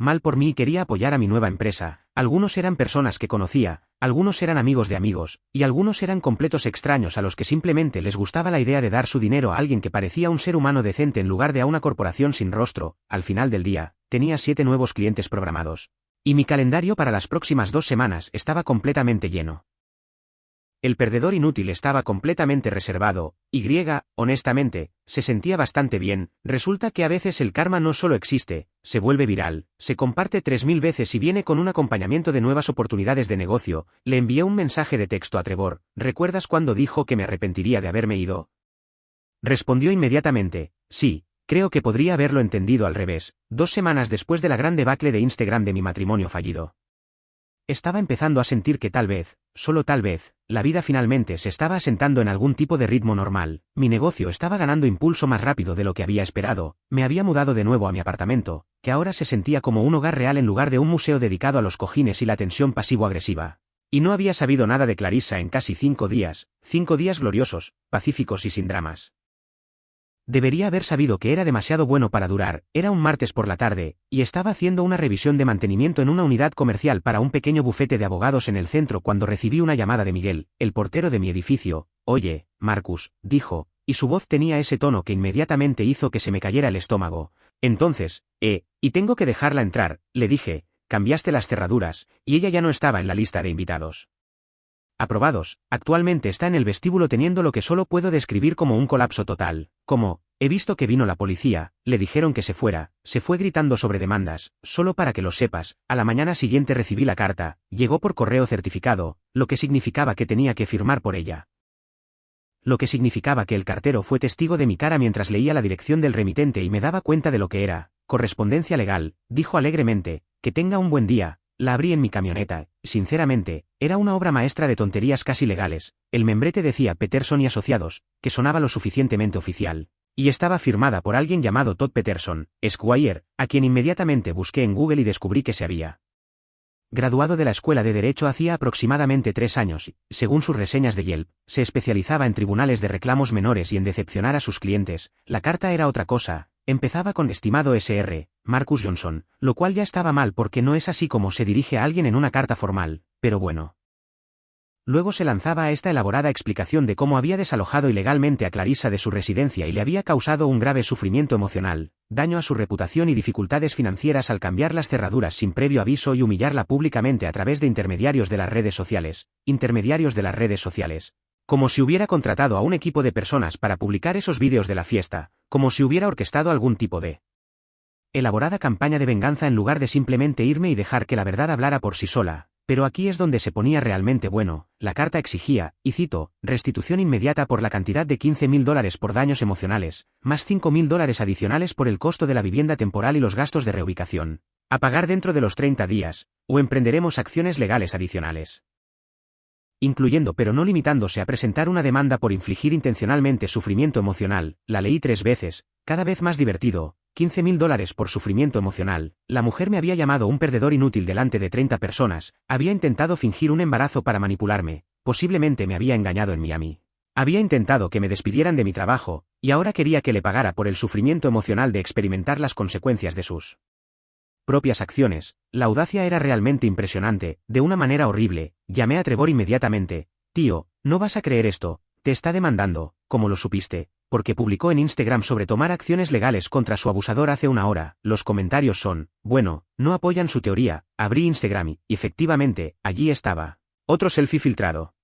mal por mí y quería apoyar a mi nueva empresa. Algunos eran personas que conocía, algunos eran amigos de amigos, y algunos eran completos extraños a los que simplemente les gustaba la idea de dar su dinero a alguien que parecía un ser humano decente en lugar de a una corporación sin rostro. Al final del día, tenía 7 nuevos clientes programados. Y mi calendario para las próximas 2 semanas estaba completamente lleno. El perdedor inútil estaba completamente reservado. Honestamente, se sentía bastante bien. Resulta que a veces el karma no solo existe, se vuelve viral, se comparte 3000 veces y viene con un acompañamiento de nuevas oportunidades de negocio. Le envié un mensaje de texto a Trevor: «¿Recuerdas cuando dijo que me arrepentiría de haberme ido?». Respondió inmediatamente: «Sí, creo que podría haberlo entendido al revés». 2 semanas después de la gran debacle de Instagram de mi matrimonio fallido, estaba empezando a sentir que tal vez, solo tal vez, la vida finalmente se estaba asentando en algún tipo de ritmo normal. Mi negocio estaba ganando impulso más rápido de lo que había esperado. Me había mudado de nuevo a mi apartamento, que ahora se sentía como un hogar real en lugar de un museo dedicado a los cojines y la tensión pasivo-agresiva. Y no había sabido nada de Clarissa en casi 5 días, 5 días gloriosos, pacíficos y sin dramas. Debería haber sabido que era demasiado bueno para durar. Era un martes por la tarde, y estaba haciendo una revisión de mantenimiento en una unidad comercial para un pequeño bufete de abogados en el centro cuando recibí una llamada de Miguel, el portero de mi edificio. Oye, Marcus, dijo, y su voz tenía ese tono que inmediatamente hizo que se me cayera el estómago. Entonces, y tengo que dejarla entrar, le dije, cambiaste las cerraduras, y ella ya no estaba en la lista de invitados. Aprobados, actualmente está en el vestíbulo teniendo lo que solo puedo describir como un colapso total, como, he visto que vino la policía, le dijeron que se fue gritando sobre demandas, solo para que lo sepas, a la mañana siguiente recibí la carta, llegó por correo certificado, lo que significaba que tenía que firmar por ella. Lo que significaba que el cartero fue testigo de mi cara mientras leía la dirección del remitente y me daba cuenta de lo que era, correspondencia legal, dijo alegremente, que tenga un buen día. La abrí en mi camioneta, sinceramente, era una obra maestra de tonterías casi legales, el membrete decía Peterson y Asociados, que sonaba lo suficientemente oficial, y estaba firmada por alguien llamado Todd Peterson, Esquire, a quien inmediatamente busqué en Google y descubrí que se había graduado de la escuela de Derecho hacía aproximadamente 3 años y, según sus reseñas de Yelp, se especializaba en tribunales de reclamos menores y en decepcionar a sus clientes. La carta era otra cosa. Empezaba con estimado Sr. Marcus Johnson, lo cual ya estaba mal porque no es así como se dirige a alguien en una carta formal, pero bueno. Luego se lanzaba a esta elaborada explicación de cómo había desalojado ilegalmente a Clarissa de su residencia y le había causado un grave sufrimiento emocional, daño a su reputación y dificultades financieras al cambiar las cerraduras sin previo aviso y humillarla públicamente a través de intermediarios de las redes sociales, como si hubiera contratado a un equipo de personas para publicar esos vídeos de la fiesta, como si hubiera orquestado algún tipo de elaborada campaña de venganza en lugar de simplemente irme y dejar que la verdad hablara por sí sola. Pero aquí es donde se ponía realmente bueno. La carta exigía, y cito, restitución inmediata por la cantidad de $15.000 por daños emocionales, más $5.000 adicionales por el costo de la vivienda temporal y los gastos de reubicación, a pagar dentro de los 30 días, o emprenderemos acciones legales adicionales. Incluyendo pero no limitándose a presentar una demanda por infligir intencionalmente sufrimiento emocional. La leí 3 veces, cada vez más divertido. $15.000 por sufrimiento emocional. La mujer me había llamado un perdedor inútil delante de 30 personas, había intentado fingir un embarazo para manipularme, posiblemente me había engañado en Miami. Había intentado que me despidieran de mi trabajo, y ahora quería que le pagara por el sufrimiento emocional de experimentar las consecuencias de sus propias acciones. La audacia era realmente impresionante, de una manera horrible. Llamé a Trevor inmediatamente. Tío, no vas a creer esto, te está demandando, ¿cómo lo supiste? Porque publicó en Instagram sobre tomar acciones legales contra su abusador hace una hora. Los comentarios son, bueno, no apoyan su teoría. Abrí Instagram y, efectivamente, allí estaba. Otro selfie filtrado.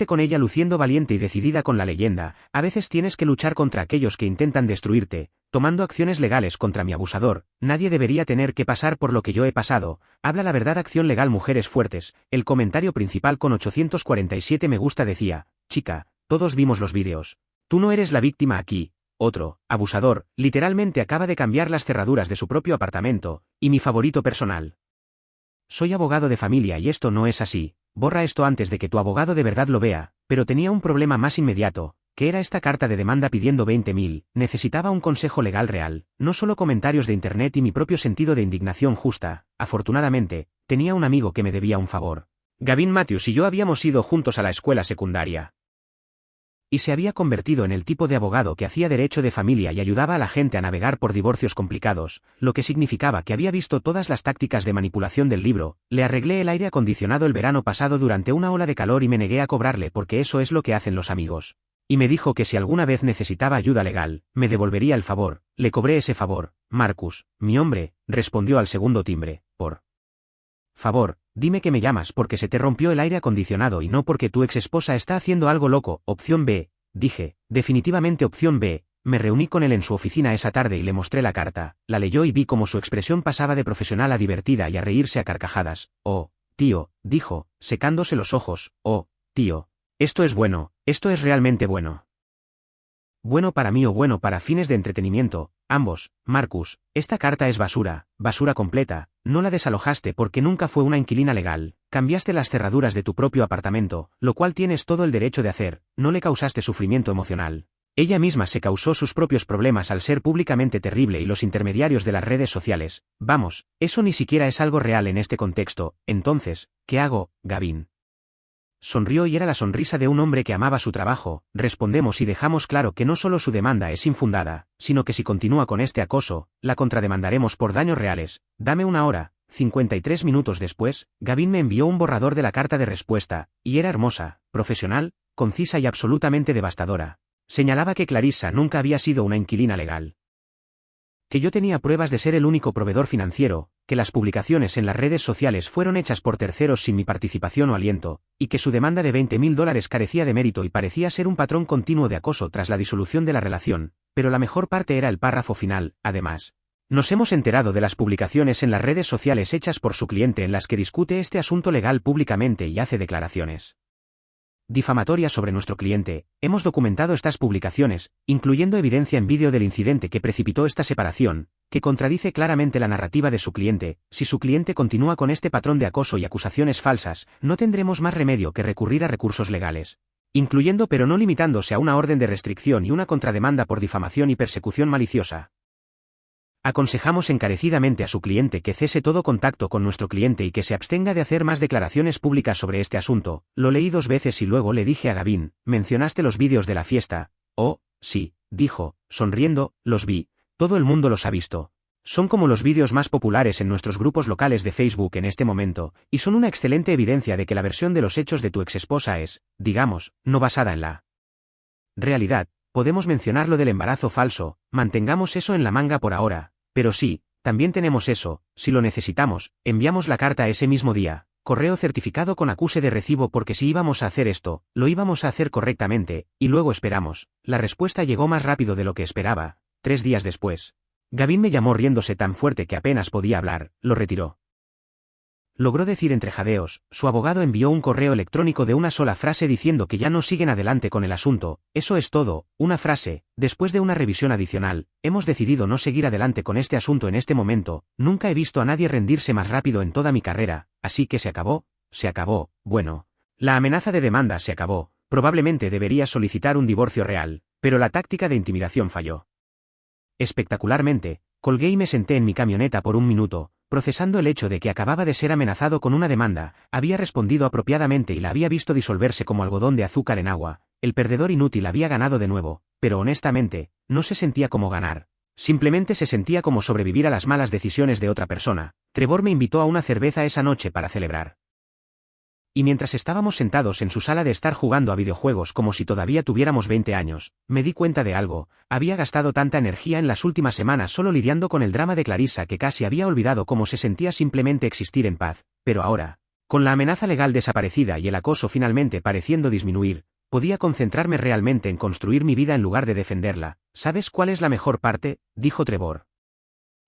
Con ella luciendo valiente y decidida con la leyenda. A veces tienes que luchar contra aquellos que intentan destruirte, tomando acciones legales contra mi abusador. Nadie debería tener que pasar por lo que yo he pasado. Habla la verdad. Acción legal. Mujeres fuertes. El comentario principal con 847 me gusta decía, chica, todos vimos los vídeos. Tú no eres la víctima aquí. Otro, abusador, literalmente acaba de cambiar las cerraduras de su propio apartamento, y mi favorito personal. Soy abogado de familia y esto no es así. Borra esto antes de que tu abogado de verdad lo vea, pero tenía un problema más inmediato, que era esta carta de demanda pidiendo 20.000, necesitaba un consejo legal real, no solo comentarios de internet y mi propio sentido de indignación justa. Afortunadamente, tenía un amigo que me debía un favor. Gavin Matthews y yo habíamos ido juntos a la escuela secundaria. Y se había convertido en el tipo de abogado que hacía derecho de familia y ayudaba a la gente a navegar por divorcios complicados, lo que significaba que había visto todas las tácticas de manipulación del libro. Le arreglé el aire acondicionado el verano pasado durante una ola de calor y me negué a cobrarle porque eso es lo que hacen los amigos. Y me dijo que si alguna vez necesitaba ayuda legal, me devolvería el favor. Le cobré ese favor. Marcus, mi hombre, respondió al segundo timbre. Por favor, dime que me llamas porque se te rompió el aire acondicionado y no porque tu ex esposa está haciendo algo loco. Opción B, dije, definitivamente opción B. Me reuní con él en su oficina esa tarde y le mostré la carta. La leyó y vi cómo su expresión pasaba de profesional a divertida y a reírse a carcajadas. Oh, tío, dijo, secándose los ojos. Oh, tío, esto es bueno, esto es realmente bueno. Bueno para mí o bueno para fines de entretenimiento, ambos. Marcus, esta carta es basura, basura completa. No la desalojaste porque nunca fue una inquilina legal, cambiaste las cerraduras de tu propio apartamento, lo cual tienes todo el derecho de hacer, no le causaste sufrimiento emocional. Ella misma se causó sus propios problemas al ser públicamente terrible y los intermediarios de las redes sociales. Vamos, eso ni siquiera es algo real en este contexto. Entonces, ¿qué hago, Gavin? Sonrió y era la sonrisa de un hombre que amaba su trabajo. Respondemos y dejamos claro que no solo su demanda es infundada, sino que si continúa con este acoso, la contrademandaremos por daños reales. Dame una hora. 53 minutos después, Gavin me envió un borrador de la carta de respuesta, y era hermosa, profesional, concisa y absolutamente devastadora. Señalaba que Clarissa nunca había sido una inquilina legal. Que yo tenía pruebas de ser el único proveedor financiero, que las publicaciones en las redes sociales fueron hechas por terceros sin mi participación o aliento, y que su demanda de $20.000 carecía de mérito y parecía ser un patrón continuo de acoso tras la disolución de la relación, pero la mejor parte era el párrafo final, además. Nos hemos enterado de las publicaciones en las redes sociales hechas por su cliente en las que discute este asunto legal públicamente y hace declaraciones difamatorias sobre nuestro cliente. Hemos documentado estas publicaciones, incluyendo evidencia en vídeo del incidente que precipitó esta separación, que contradice claramente la narrativa de su cliente. Si su cliente continúa con este patrón de acoso y acusaciones falsas, no tendremos más remedio que recurrir a recursos legales, incluyendo pero no limitándose a una orden de restricción y una contrademanda por difamación y persecución maliciosa. Aconsejamos encarecidamente a su cliente que cese todo contacto con nuestro cliente y que se abstenga de hacer más declaraciones públicas sobre este asunto. Lo leí 2 veces y luego le dije a Gavin, ¿mencionaste los vídeos de la fiesta? Oh, sí, dijo, sonriendo, los vi, todo el mundo los ha visto. Son como los vídeos más populares en nuestros grupos locales de Facebook en este momento, y son una excelente evidencia de que la versión de los hechos de tu exesposa es, digamos, no basada en la realidad. Podemos mencionar lo del embarazo falso, mantengamos eso en la manga por ahora, pero sí, también tenemos eso, si lo necesitamos, enviamos la carta ese mismo día, correo certificado con acuse de recibo porque si íbamos a hacer esto, lo íbamos a hacer correctamente, y luego esperamos. La respuesta llegó más rápido de lo que esperaba. 3 días después. Gavin me llamó riéndose tan fuerte que apenas podía hablar, lo retiró. Logró decir entre jadeos, su abogado envió un correo electrónico de una sola frase diciendo que ya no siguen adelante con el asunto, eso es todo, una frase, después de una revisión adicional, hemos decidido no seguir adelante con este asunto en este momento, nunca he visto a nadie rendirse más rápido en toda mi carrera, así que se acabó, bueno, la amenaza de demanda se acabó, probablemente debería solicitar un divorcio real, pero la táctica de intimidación falló. Espectacularmente, colgué y me senté en mi camioneta por un minuto, procesando el hecho de que acababa de ser amenazado con una demanda, había respondido apropiadamente y la había visto disolverse como algodón de azúcar en agua, el perdedor inútil había ganado de nuevo, pero honestamente, no se sentía como ganar. Simplemente se sentía como sobrevivir a las malas decisiones de otra persona. Trevor me invitó a una cerveza esa noche para celebrar. Y mientras estábamos sentados en su sala de estar jugando a videojuegos como si todavía tuviéramos 20 años, me di cuenta de algo, había gastado tanta energía en las últimas semanas solo lidiando con el drama de Clarissa que casi había olvidado cómo se sentía simplemente existir en paz, pero ahora, con la amenaza legal desaparecida y el acoso finalmente pareciendo disminuir, podía concentrarme realmente en construir mi vida en lugar de defenderla. ¿Sabes cuál es la mejor parte?, dijo Trevor.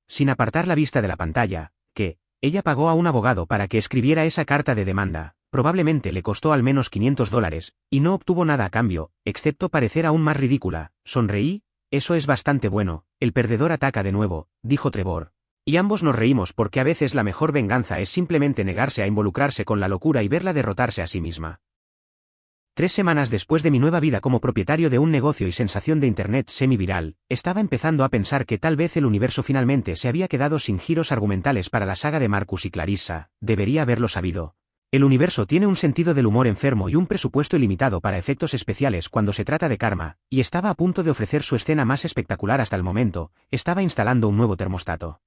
Sin apartar la vista de la pantalla, que ella pagó a un abogado para que escribiera esa carta de demanda. Probablemente le costó al menos $500, y no obtuvo nada a cambio, excepto parecer aún más ridícula. Sonreí, eso es bastante bueno, el perdedor ataca de nuevo, dijo Trevor. Y ambos nos reímos porque a veces la mejor venganza es simplemente negarse a involucrarse con la locura y verla derrotarse a sí misma. 3 semanas después de mi nueva vida como propietario de un negocio y sensación de internet semi-viral, estaba empezando a pensar que tal vez el universo finalmente se había quedado sin giros argumentales para la saga de Marcus y Clarissa, debería haberlo sabido. El universo tiene un sentido del humor enfermo y un presupuesto ilimitado para efectos especiales cuando se trata de karma, y estaba a punto de ofrecer su escena más espectacular hasta el momento, estaba instalando un nuevo termostato.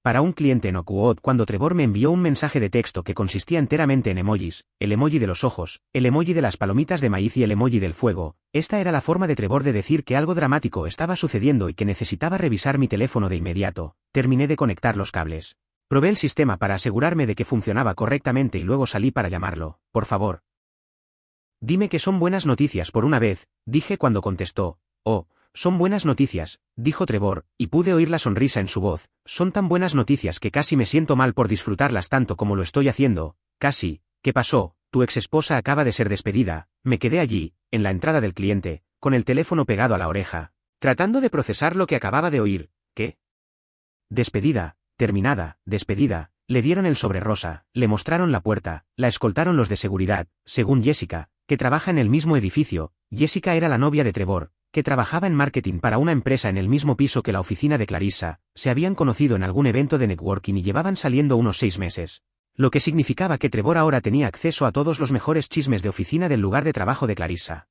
Para un cliente en Oakwood cuando Trevor me envió un mensaje de texto que consistía enteramente en emojis, el emoji de los ojos, el emoji de las palomitas de maíz y el emoji del fuego, esta era la forma de Trevor de decir que algo dramático estaba sucediendo y que necesitaba revisar mi teléfono de inmediato. Terminé de conectar los cables. Probé el sistema para asegurarme de que funcionaba correctamente y luego salí para llamarlo. Por favor. Dime que son buenas noticias por una vez, dije cuando contestó. Oh, son buenas noticias, dijo Trevor, y pude oír la sonrisa en su voz. Son tan buenas noticias que casi me siento mal por disfrutarlas tanto como lo estoy haciendo. Casi. ¿Qué pasó? Tu exesposa acaba de ser despedida. Me quedé allí, en la entrada del cliente, con el teléfono pegado a la oreja, tratando de procesar lo que acababa de oír. ¿Qué? Despedida. Terminada, despedida, le dieron el sobre rosa, le mostraron la puerta, la escoltaron los de seguridad, según Jessica, que trabaja en el mismo edificio. Jessica era la novia de Trevor, que trabajaba en marketing para una empresa en el mismo piso que la oficina de Clarissa, se habían conocido en algún evento de networking y llevaban saliendo unos 6 meses. Lo que significaba que Trevor ahora tenía acceso a todos los mejores chismes de oficina del lugar de trabajo de Clarissa.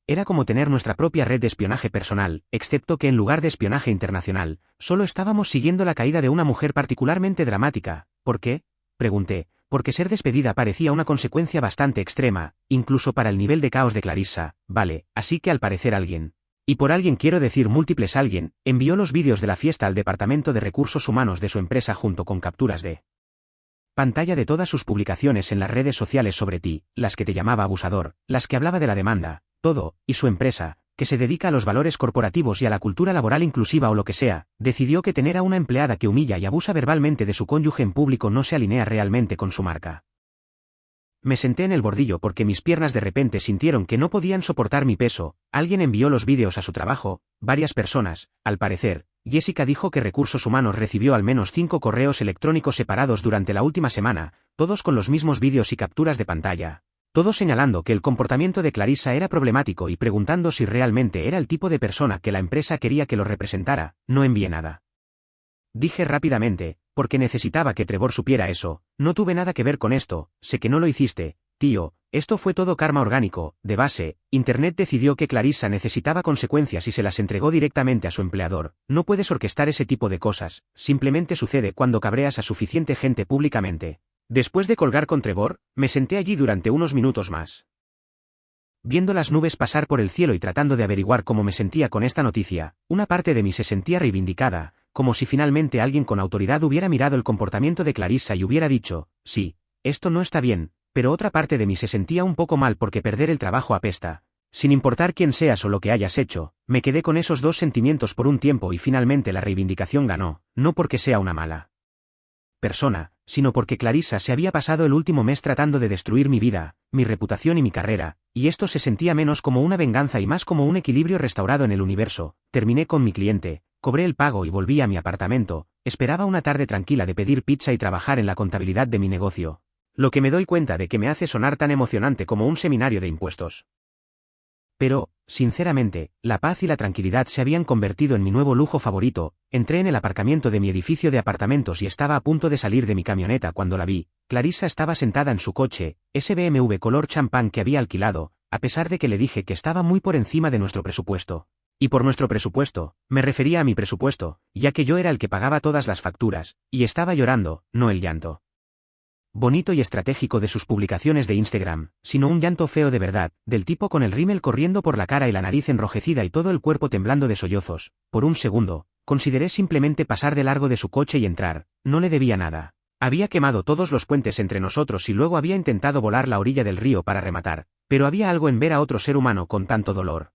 Era como tener nuestra propia red de espionaje personal, excepto que en lugar de espionaje internacional, solo estábamos siguiendo la caída de una mujer particularmente dramática. ¿Por qué?, pregunté, porque ser despedida parecía una consecuencia bastante extrema, incluso para el nivel de caos de Clarissa, vale, así que al parecer alguien, y por alguien quiero decir múltiples alguien, envió los vídeos de la fiesta al Departamento de Recursos Humanos de su empresa junto con capturas de pantalla de todas sus publicaciones en las redes sociales sobre ti, las que te llamaba abusador, las que hablaba de la demanda, todo, y su empresa, que se dedica a los valores corporativos y a la cultura laboral inclusiva o lo que sea, decidió que tener a una empleada que humilla y abusa verbalmente de su cónyuge en público no se alinea realmente con su marca. Me senté en el bordillo porque mis piernas de repente sintieron que no podían soportar mi peso. Alguien envió los vídeos a su trabajo, varias personas, al parecer. Jessica dijo que Recursos Humanos recibió al menos 5 correos electrónicos separados durante la última semana, todos con los mismos vídeos y capturas de pantalla. Todos señalando que el comportamiento de Clarissa era problemático y preguntando si realmente era el tipo de persona que la empresa quería que lo representara. No envié nada. Dije rápidamente, porque necesitaba que Trevor supiera eso. No tuve nada que ver con esto, sé que no lo hiciste, tío, esto fue todo karma orgánico. De base, Internet decidió que Clarissa necesitaba consecuencias y se las entregó directamente a su empleador. No puedes orquestar ese tipo de cosas, simplemente sucede cuando cabreas a suficiente gente públicamente. Después de colgar con Trevor, me senté allí durante unos minutos más, viendo las nubes pasar por el cielo y tratando de averiguar cómo me sentía con esta noticia. Una parte de mí se sentía reivindicada, como si finalmente alguien con autoridad hubiera mirado el comportamiento de Clarissa y hubiera dicho, sí, esto no está bien, pero otra parte de mí se sentía un poco mal porque perder el trabajo apesta. Sin importar quién seas o lo que hayas hecho, me quedé con esos dos sentimientos por un tiempo y finalmente la reivindicación ganó, no porque sea una mala persona, sino porque Clarissa se había pasado el último mes tratando de destruir mi vida, mi reputación y mi carrera, y esto se sentía menos como una venganza y más como un equilibrio restaurado en el universo. Terminé con mi cliente, cobré el pago y volví a mi apartamento. Esperaba una tarde tranquila de pedir pizza y trabajar en la contabilidad de mi negocio. Lo que me doy cuenta de que me hace sonar tan emocionante como un seminario de impuestos. Pero, sinceramente, la paz y la tranquilidad se habían convertido en mi nuevo lujo favorito. Entré en el aparcamiento de mi edificio de apartamentos y estaba a punto de salir de mi camioneta cuando la vi. Clarissa estaba sentada en su coche, ese BMW color champán que había alquilado, a pesar de que le dije que estaba muy por encima de nuestro presupuesto. Y por nuestro presupuesto, me refería a mi presupuesto, ya que yo era el que pagaba todas las facturas, y estaba llorando, no el llanto bonito y estratégico de sus publicaciones de Instagram, sino un llanto feo de verdad, del tipo con el rímel corriendo por la cara y la nariz enrojecida y todo el cuerpo temblando de sollozos. Por un segundo, consideré simplemente pasar de largo de su coche y entrar. No le debía nada. Había quemado todos los puentes entre nosotros y luego había intentado volar la orilla del río para rematar, pero había algo en ver a otro ser humano con tanto dolor.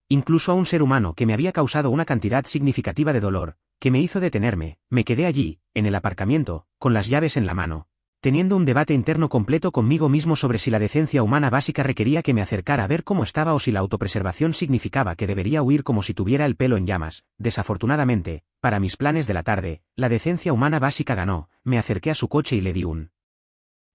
Incluso a un ser humano que me había causado una cantidad significativa de dolor, que me hizo detenerme. Me quedé allí, en el aparcamiento, con las llaves en la mano, teniendo un debate interno completo conmigo mismo sobre si la decencia humana básica requería que me acercara a ver cómo estaba o si la autopreservación significaba que debería huir como si tuviera el pelo en llamas. Desafortunadamente, para mis planes de la tarde, la decencia humana básica ganó. Me acerqué a su coche y le di un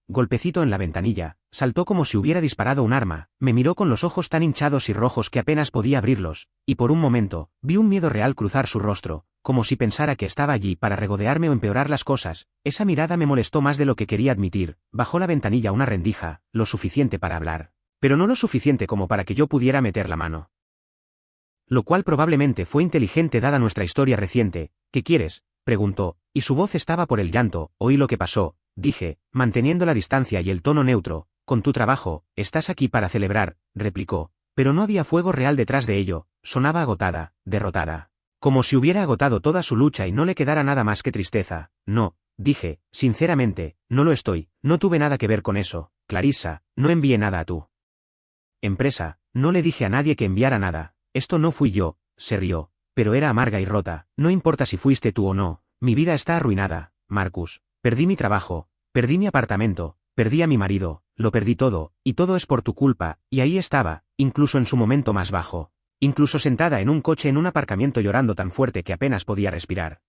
golpecito en la ventanilla. Saltó como si hubiera disparado un arma, me miró con los ojos tan hinchados y rojos que apenas podía abrirlos, y por un momento, vi un miedo real cruzar su rostro, como si pensara que estaba allí para regodearme o empeorar las cosas. Esa mirada me molestó más de lo que quería admitir. Bajó la ventanilla una rendija, lo suficiente para hablar, pero no lo suficiente como para que yo pudiera meter la mano. Lo cual probablemente fue inteligente dada nuestra historia reciente. ¿Qué quieres?, preguntó, y su voz estaba por el llanto. Oí lo que pasó, dije, manteniendo la distancia y el tono neutro. Con tu trabajo, estás aquí para celebrar, replicó, pero no había fuego real detrás de ello. Sonaba agotada, derrotada, como si hubiera agotado toda su lucha y no le quedara nada más que tristeza. No, dije, sinceramente, no lo estoy, no tuve nada que ver con eso, Clarissa, no envié nada a tu empresa, no le dije a nadie que enviara nada, esto no fui yo. Se rió, pero era amarga y rota. No importa si fuiste tú o no, mi vida está arruinada, Marcus. Perdí mi trabajo, perdí mi apartamento, perdí a mi marido, lo perdí todo, y todo es por tu culpa. Y ahí estaba, incluso en su momento más bajo, incluso sentada en un coche en un aparcamiento llorando tan fuerte que apenas podía respirar.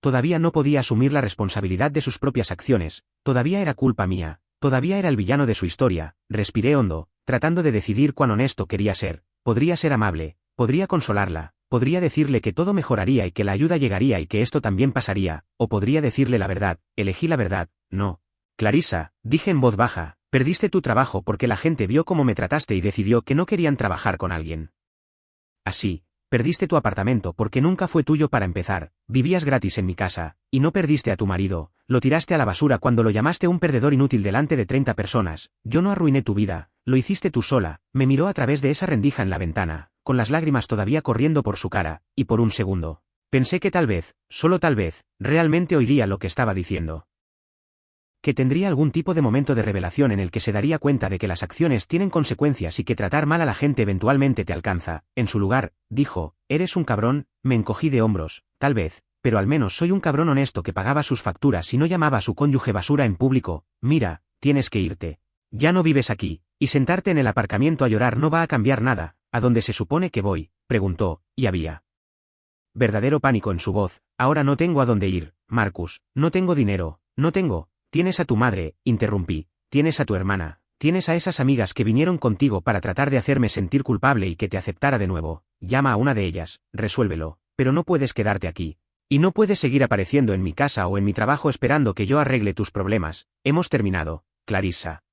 Todavía no podía asumir la responsabilidad de sus propias acciones, todavía era culpa mía, todavía era el villano de su historia. Respiré hondo, tratando de decidir cuán honesto quería ser. Podría ser amable, podría consolarla, podría decirle que todo mejoraría y que la ayuda llegaría y que esto también pasaría, o podría decirle la verdad. Elegí la verdad. No. Clarissa, dije en voz baja, perdiste tu trabajo porque la gente vio cómo me trataste y decidió que no querían trabajar con alguien así. Perdiste tu apartamento porque nunca fue tuyo para empezar, vivías gratis en mi casa, y no perdiste a tu marido, lo tiraste a la basura cuando lo llamaste un perdedor inútil delante de 30 personas, yo no arruiné tu vida, lo hiciste tú sola, me miró a través de esa rendija en la ventana, con las lágrimas todavía corriendo por su cara, y por un segundo, pensé que tal vez, solo tal vez, realmente oiría lo que estaba diciendo. Que tendría algún tipo de momento de revelación en el que se daría cuenta de que las acciones tienen consecuencias y que tratar mal a la gente eventualmente te alcanza. En su lugar, dijo, eres un cabrón, me encogí de hombros, tal vez, pero al menos soy un cabrón honesto que pagaba sus facturas y no llamaba a su cónyuge basura en público. Mira, tienes que irte. Ya no vives aquí, y sentarte en el aparcamiento a llorar no va a cambiar nada. ¿A dónde se supone que voy?, preguntó, y había verdadero pánico en su voz. Ahora no tengo a dónde ir, Marcus, no tengo dinero, no tengo. Tienes a tu madre, interrumpí, tienes a tu hermana, tienes a esas amigas que vinieron contigo para tratar de hacerme sentir culpable y que te aceptara de nuevo. Llama a una de ellas, resuélvelo, pero no puedes quedarte aquí. Y no puedes seguir apareciendo en mi casa o en mi trabajo esperando que yo arregle tus problemas. Hemos terminado, Clarissa.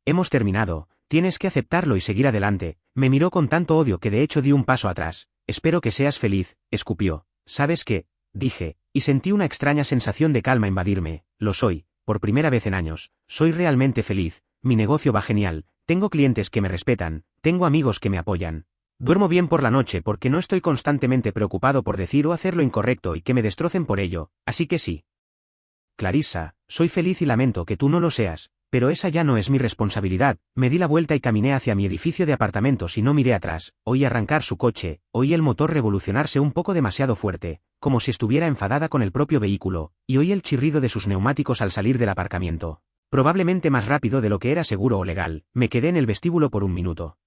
Hemos terminado, tienes que aceptarlo y seguir adelante. Me miró con tanto odio que de hecho di un paso atrás. Espero que seas feliz, escupió. ¿Sabes qué?, dije, y sentí una extraña sensación de calma invadirme. Lo soy, por primera vez en años, soy realmente feliz, mi negocio va genial, tengo clientes que me respetan, tengo amigos que me apoyan. Duermo bien por la noche porque no estoy constantemente preocupado por decir o hacer lo incorrecto y que me destrocen por ello, así que sí. Clarissa, soy feliz y lamento que tú no lo seas, pero esa ya no es mi responsabilidad. Me di la vuelta y caminé hacia mi edificio de apartamentos y no miré atrás. Oí arrancar su coche, oí el motor revolucionarse un poco demasiado fuerte, como si estuviera enfadada con el propio vehículo, y oí el chirrido de sus neumáticos al salir del aparcamiento. Probablemente más rápido de lo que era seguro o legal. Me quedé en el vestíbulo por un minuto,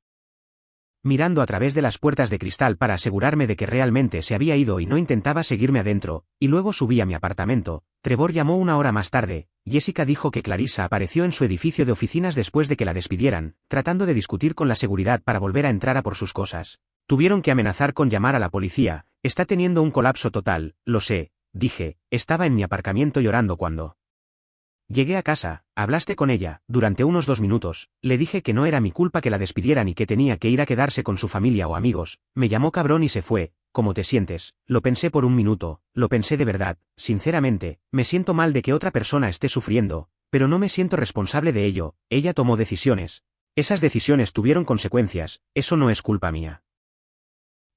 mirando a través de las puertas de cristal para asegurarme de que realmente se había ido y no intentaba seguirme adentro, y luego subí a mi apartamento. Trevor llamó una hora más tarde. Jessica dijo que Clarissa apareció en su edificio de oficinas después de que la despidieran, tratando de discutir con la seguridad para volver a entrar a por sus cosas. Tuvieron que amenazar con llamar a la policía. Está teniendo un colapso total, lo sé, dije, estaba en mi aparcamiento llorando cuando llegué a casa. Hablaste con ella, durante unos 2 minutos, le dije que no era mi culpa que la despidieran y que tenía que ir a quedarse con su familia o amigos. Me llamó cabrón y se fue. ¿Cómo te sientes? Lo pensé por un minuto, lo pensé de verdad, sinceramente, me siento mal de que otra persona esté sufriendo, pero no me siento responsable de ello. Ella tomó decisiones. Esas decisiones tuvieron consecuencias, eso no es culpa mía.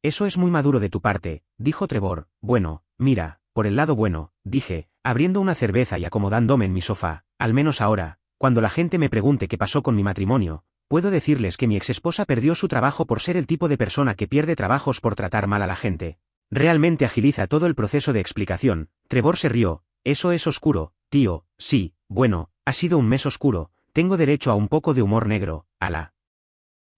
Eso es muy maduro de tu parte, dijo Trevor. Bueno, mira, por el lado bueno, dije, abriendo una cerveza y acomodándome en mi sofá, al menos ahora, cuando la gente me pregunte qué pasó con mi matrimonio, puedo decirles que mi exesposa perdió su trabajo por ser el tipo de persona que pierde trabajos por tratar mal a la gente. Realmente agiliza todo el proceso de explicación. Trevor se rió. Eso es oscuro, tío. Sí, bueno, ha sido un mes oscuro, tengo derecho a un poco de humor negro. Ala.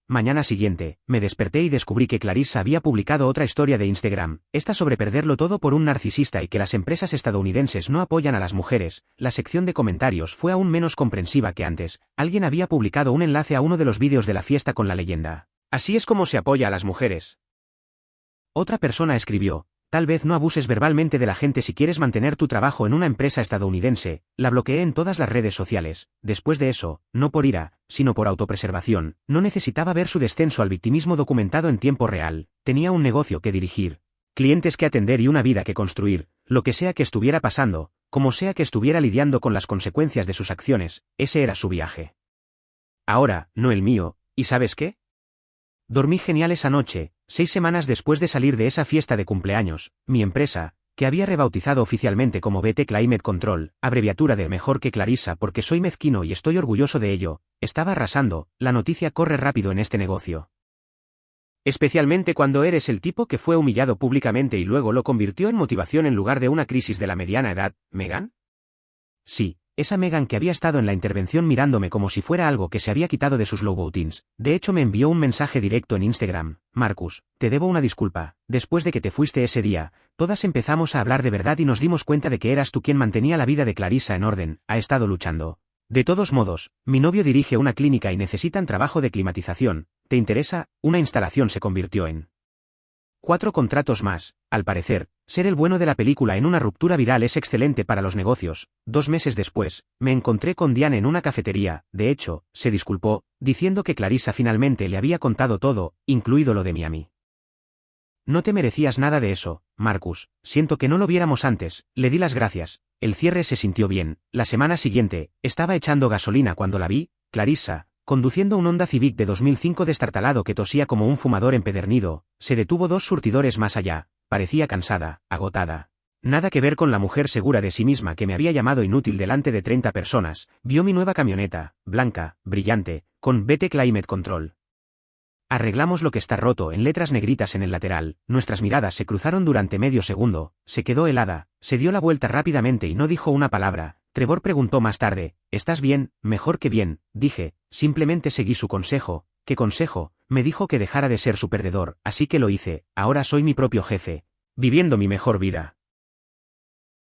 Mañana siguiente, me desperté y descubrí que Clarissa había publicado otra historia de Instagram, esta sobre perderlo todo por un narcisista y que las empresas estadounidenses no apoyan a las mujeres. La sección de comentarios fue aún menos comprensiva que antes. Alguien había publicado un enlace a uno de los vídeos de la fiesta con la leyenda: así es como se apoya a las mujeres. Otra persona escribió: tal vez no abuses verbalmente de la gente si quieres mantener tu trabajo en una empresa estadounidense. La bloqueé en todas las redes sociales. Después de eso, no por ira, sino por autopreservación, no necesitaba ver su descenso al victimismo documentado en tiempo real. Tenía un negocio que dirigir, clientes que atender y una vida que construir. Lo que sea que estuviera pasando, como sea que estuviera lidiando con las consecuencias de sus acciones, ese era su viaje. Ahora, no el mío. ¿Y sabes qué? Dormí genial esa noche. 6 semanas después de salir de esa fiesta de cumpleaños, mi empresa, que había rebautizado oficialmente como BT Climate Control, abreviatura de Mejor que Clarissa porque soy mezquino y estoy orgulloso de ello, estaba arrasando. La noticia corre rápido en este negocio. Especialmente cuando eres el tipo que fue humillado públicamente y luego lo convirtió en motivación en lugar de una crisis de la mediana edad. ¿Megan? Sí. Esa Megan que había estado en la intervención mirándome como si fuera algo que se había quitado de sus Louboutins. De hecho me envió un mensaje directo en Instagram: Marcus, te debo una disculpa. Después de que te fuiste ese día, todas empezamos a hablar de verdad y nos dimos cuenta de que eras tú quien mantenía la vida de Clarissa en orden. Ha estado luchando. De todos modos, mi novio dirige una clínica y necesitan trabajo de climatización. ¿Te interesa? Una instalación se convirtió en 4 contratos más. Al parecer, ser el bueno de la película en una ruptura viral es excelente para los negocios. 2 meses después, me encontré con Diane en una cafetería. De hecho, se disculpó, diciendo que Clarissa finalmente le había contado todo, incluido lo de Miami. No te merecías nada de eso, Marcus, siento que no lo viéramos antes, le di las gracias. El cierre se sintió bien. La semana siguiente, estaba echando gasolina cuando la vi, Clarissa, conduciendo un Honda Civic de 2005 destartalado que tosía como un fumador empedernido. Se detuvo 2 surtidores más allá, parecía cansada, agotada. Nada que ver con la mujer segura de sí misma que me había llamado inútil delante de 30 personas. Vio mi nueva camioneta, blanca, brillante, con BT Climate Control. Arreglamos lo que está roto en letras negritas en el lateral. Nuestras miradas se cruzaron durante medio segundo. Se quedó helada, se dio la vuelta rápidamente y no dijo una palabra. Trevor preguntó más tarde, ¿estás bien? Mejor que bien, dije, simplemente seguí su consejo. ¿Qué consejo? Me dijo que dejara de ser su perdedor, así que lo hice. Ahora soy mi propio jefe, viviendo mi mejor vida.